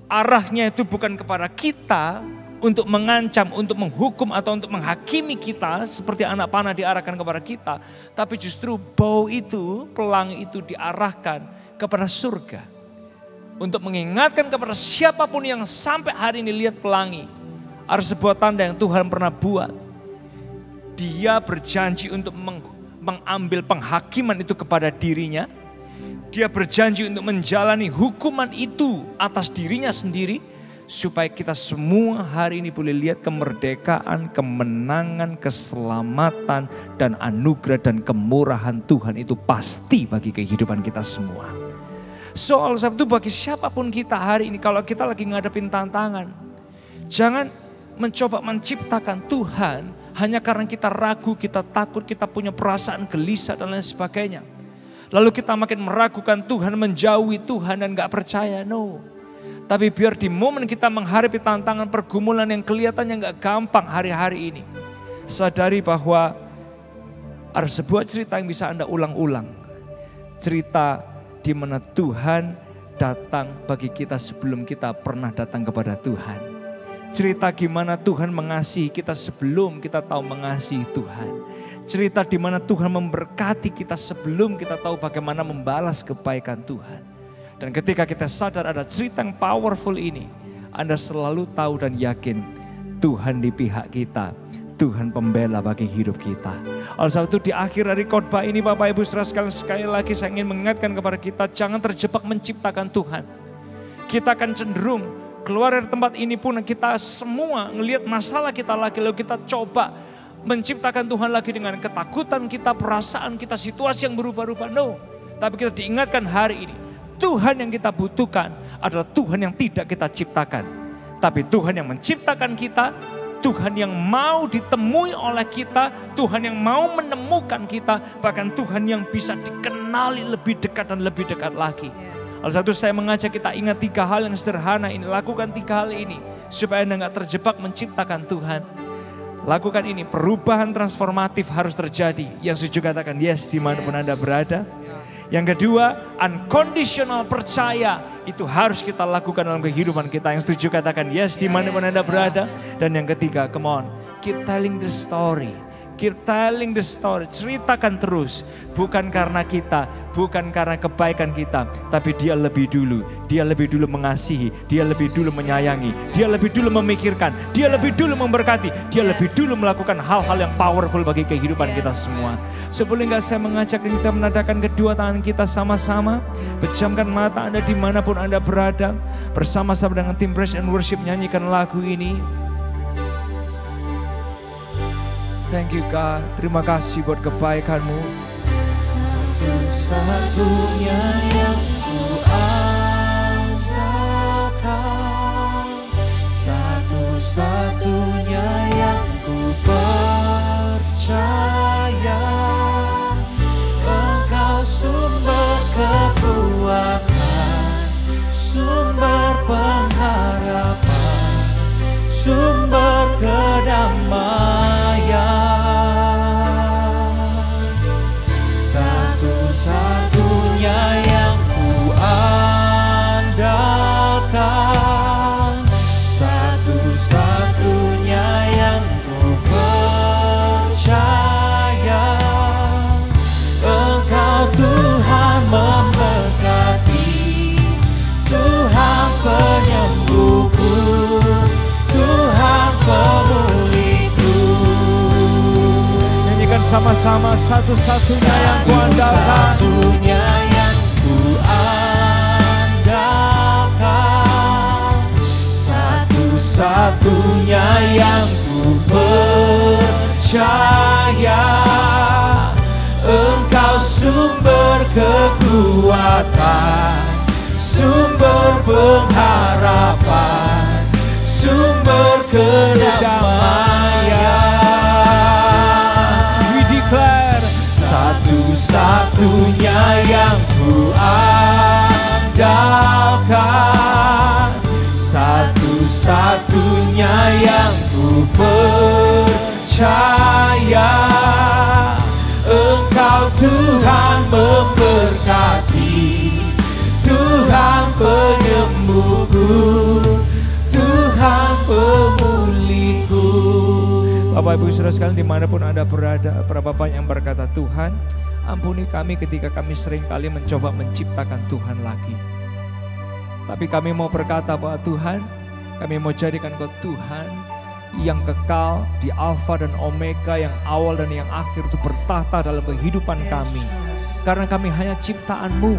Arahnya itu bukan kepada kita untuk mengancam, untuk menghukum atau untuk menghakimi kita seperti anak panah diarahkan kepada kita. Tapi justru bow itu, pelangi itu diarahkan kepada surga. Untuk mengingatkan kepada siapapun yang sampai hari ini lihat pelangi. Ada sebuah tanda yang Tuhan pernah buat. Dia berjanji untuk mengambil penghakiman itu kepada dirinya. Dia berjanji untuk menjalani hukuman itu atas dirinya sendiri. Supaya kita semua hari ini boleh lihat kemerdekaan, kemenangan, keselamatan, dan anugerah dan kemurahan Tuhan itu pasti bagi kehidupan kita semua. Soal sebab itu bagi siapapun kita hari ini, kalau kita lagi ngadepin tantangan, jangan mencoba menciptakan Tuhan hanya karena kita ragu, kita takut, kita punya perasaan gelisah dan lain sebagainya. Lalu kita makin meragukan Tuhan, menjauhi Tuhan dan gak percaya, no. Tapi biar di momen kita menghadapi tantangan pergumulan yang kelihatannya gak gampang hari-hari ini. Sadari bahwa ada sebuah cerita yang bisa Anda ulang-ulang. Cerita di mana Tuhan datang bagi kita sebelum kita pernah datang kepada Tuhan. Cerita gimana Tuhan mengasihi kita sebelum kita tahu mengasihi Tuhan. Cerita di mana Tuhan memberkati kita sebelum kita tahu bagaimana membalas kebaikan Tuhan. Dan ketika kita sadar ada cerita yang powerful ini, Anda selalu tahu dan yakin Tuhan di pihak kita. Tuhan pembela bagi hidup kita. Oleh sebab itu di akhir dari khotbah ini Bapak Ibu Saudara sekalian, sekali lagi saya ingin mengingatkan kepada kita, jangan terjebak menciptakan Tuhan. Kita akan cenderung keluar dari tempat ini pun kita semua ngelihat masalah kita lagi, lalu kita coba menciptakan Tuhan lagi dengan ketakutan kita, perasaan kita, situasi yang berubah-ubah. No, tapi kita diingatkan hari ini, Tuhan yang kita butuhkan adalah Tuhan yang tidak kita ciptakan. Tapi Tuhan yang menciptakan kita, Tuhan yang mau ditemui oleh kita, Tuhan yang mau menemukan kita, bahkan Tuhan yang bisa dikenali lebih dekat dan lebih dekat lagi. Oleh sebab itu saya mengajak kita ingat 3 hal yang sederhana ini, lakukan 3 hal ini supaya Anda gak terjebak menciptakan Tuhan. Lakukan ini, perubahan transformatif harus terjadi. Yang setuju katakan yes dimanapun Anda berada. Yang kedua, unconditional percaya itu harus kita lakukan dalam kehidupan kita. Yang setuju katakan yes dimanapun Anda berada. Dan yang ketiga, come on, keep telling the story. Keep telling the story, ceritakan terus. Bukan karena kita, bukan karena kebaikan kita, tapi dia lebih dulu mengasihi, dia lebih dulu menyayangi, dia lebih dulu memikirkan, dia lebih dulu memberkati, dia lebih dulu melakukan hal-hal yang powerful bagi kehidupan kita semua. Sebelum saya mengajak kita menadahkan kedua tangan kita sama-sama, pejamkan mata Anda dimanapun Anda berada, bersama-sama dengan tim Praise and Worship nyanyikan lagu ini. Thank you God, terima kasih buat kebaikan-Mu. Satu-satunya yang ku andalkan, satu-satunya yang ku percaya, Engkau sumber kekuatan, sumber pengharapan, sumber kedamaian. Satu-satunya yang ku andalkan, satu-satunya yang ku percaya, Engkau Tuhan memberkati, Tuhan penyembuhku, Tuhan pemulihku. Nyanyikan sama-sama, satu-satunya yang ku andalkan, satu-satunya yang ku andalkan, satu-satunya yang ku percaya, Engkau sumber kekuatan, sumber pengharapan, sumber kedamaian. We declare Satu-satunya yang ku andalkan, satu-satunya yang ku percaya. Engkau Tuhan memberkati, Tuhan penyembuhku, Tuhan pemulihku. Bapak Ibu Saudara sekalian dimanapun Anda berada, para Bapak yang berkata, Tuhan ampuni kami ketika kami seringkali mencoba menciptakan Tuhan lagi. Tapi kami mau berkata bahwa Tuhan, kami mau jadikan Kau Tuhan yang kekal, di Alfa dan Omega, yang awal dan yang akhir, itu bertahta dalam kehidupan kami. Karena kami hanya ciptaan-Mu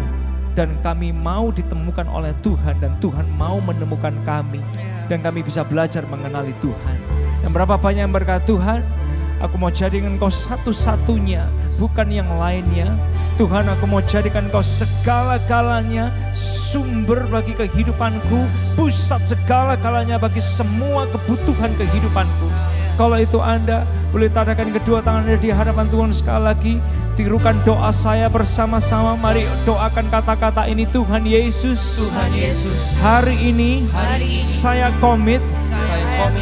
dan kami mau ditemukan oleh Tuhan dan Tuhan mau menemukan kami. Dan kami bisa belajar mengenali Tuhan. Dan berapa banyak yang berkata, Tuhan aku mau jadikan Kau satu-satunya, bukan yang lainnya. Tuhan aku mau jadikan Kau segala-galanya, sumber bagi kehidupanku, pusat segala-galanya bagi semua kebutuhan kehidupanku. Kalau itu Anda boleh tadakan kedua tangan Anda di hadapan Tuhan sekali lagi. Tirukan doa saya bersama-sama. Mari doakan kata-kata ini. Tuhan Yesus, Tuhan Yesus, hari ini saya komit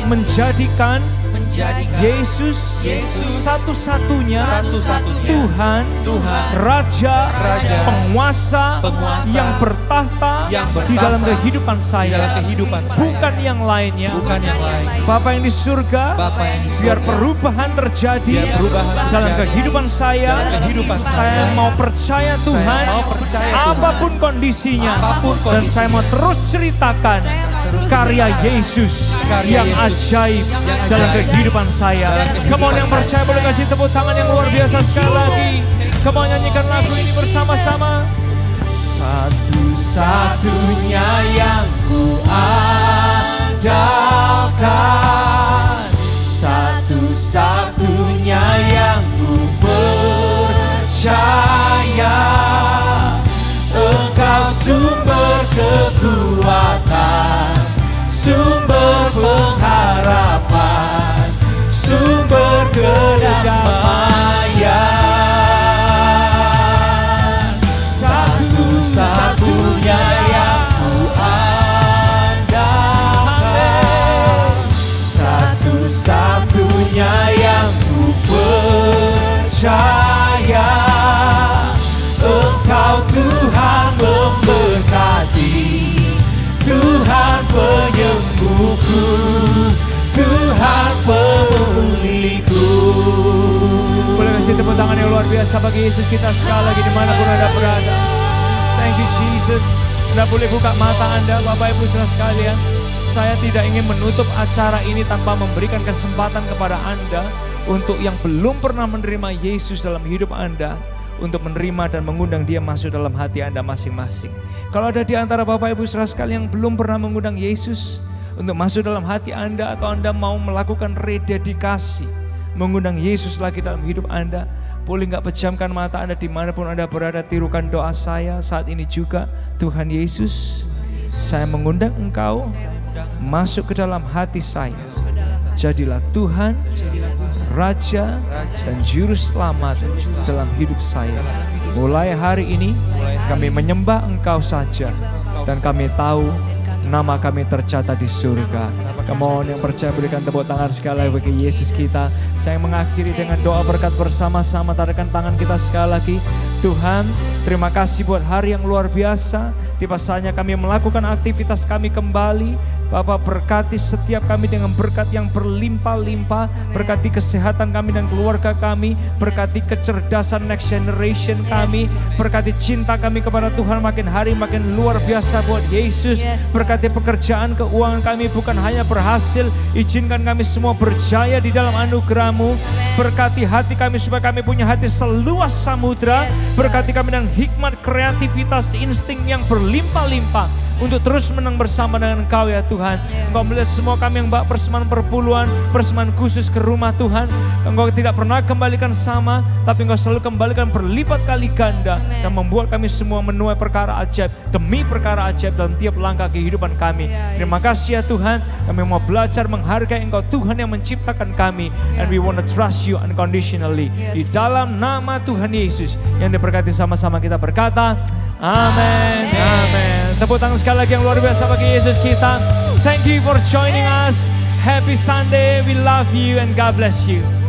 menjadikan Yesus satu-satunya Tuhan, Raja, penguasa yang bertahta di dalam kehidupan saya, bukan yang lainnya. Bapa yang di surga, biar perubahan terjadi dalam kehidupan saya. Saya mau percaya Tuhan, apapun kondisinya, dan saya mau terus ceritakan karya Yesus yang ajaib dalam kehidupan saya. Come on, yang percaya boleh kasih tepuk tangan yang luar biasa sekali lagi. Come on, nyanyikan lagu ini bersama-sama. Satu-satunya yang ku andalkan, satu-satunya yang ku percaya. Engkau sumber kekuatan, sumber pengharapan, sumber kedamaian. Satu-satunya yang ku andalkan, satu-satunya yang ku percaya. Engkau Tuhan memberkati, Tuhan penyembuhku, Tuhan pemulihku. Boleh kasih tepuk tangan yang luar biasa bagi Yesus kita sekali lagi dimanapun Anda berada. Thank you Jesus. Anda boleh buka mata Anda, Bapak Ibu Saudara sekalian. Saya tidak ingin menutup acara ini tanpa memberikan kesempatan kepada Anda untuk yang belum pernah menerima Yesus dalam hidup Anda, untuk menerima dan mengundang Dia masuk dalam hati Anda masing-masing. Kalau ada di antara Bapak Ibu Saudara sekalian yang belum pernah mengundang Yesus untuk masuk dalam hati Anda, atau Anda mau melakukan rededikasi, mengundang Yesus lagi dalam hidup Anda, boleh nggak pejamkan mata Anda dimanapun Anda berada, tirukan doa saya saat ini juga. Tuhan Yesus, saya mengundang Engkau masuk ke dalam hati saya. Jadilah Tuhan, Raja dan Juru Selamat dalam hidup saya. Mulai hari ini kami menyembah Engkau saja, dan kami tahu nama kami tercatat di surga. Come on, yang percaya berikan tepuk tangan sekali lagi bagi Yesus kita. Saya mengakhiri dengan doa berkat bersama-sama. Tadakan tangan kita sekali lagi. Tuhan, terima kasih buat hari yang luar biasa. Tiba saatnya kami melakukan aktivitas kami kembali. Bapak, berkati setiap kami dengan berkat yang berlimpah-limpah. Berkati kesehatan kami dan keluarga kami. Berkati kecerdasan next generation kami. Berkati cinta kami kepada Tuhan makin hari makin luar biasa buat Yesus. Berkati pekerjaan, keuangan kami bukan hanya berhasil, izinkan kami semua berjaya di dalam anugerah-Mu. Berkati hati kami supaya kami punya hati seluas samudra. Berkati kami dengan hikmat, kreativitas, insting yang berlimpah-limpah untuk terus menang bersama dengan Engkau ya Tuhan. Tuhan. Engkau melihat semua kami yang bawa persembahan perpuluhan, persembahan khusus ke rumah Tuhan. Engkau tidak pernah kembalikan sama, tapi Engkau selalu kembalikan berlipat kali ganda. Dan membuat kami semua menuai perkara ajaib demi perkara ajaib dalam tiap langkah kehidupan kami. Terima kasih ya Tuhan, kami mau belajar menghargai Engkau Tuhan yang menciptakan kami. And we want to trust you unconditionally. Di dalam nama Tuhan Yesus yang diberkati sama-sama kita berkata, amin, amin. Tepuk tangan sekali lagi yang luar biasa bagi Yesus kita. Thank you for joining us. Happy Sunday, we love you and God bless you.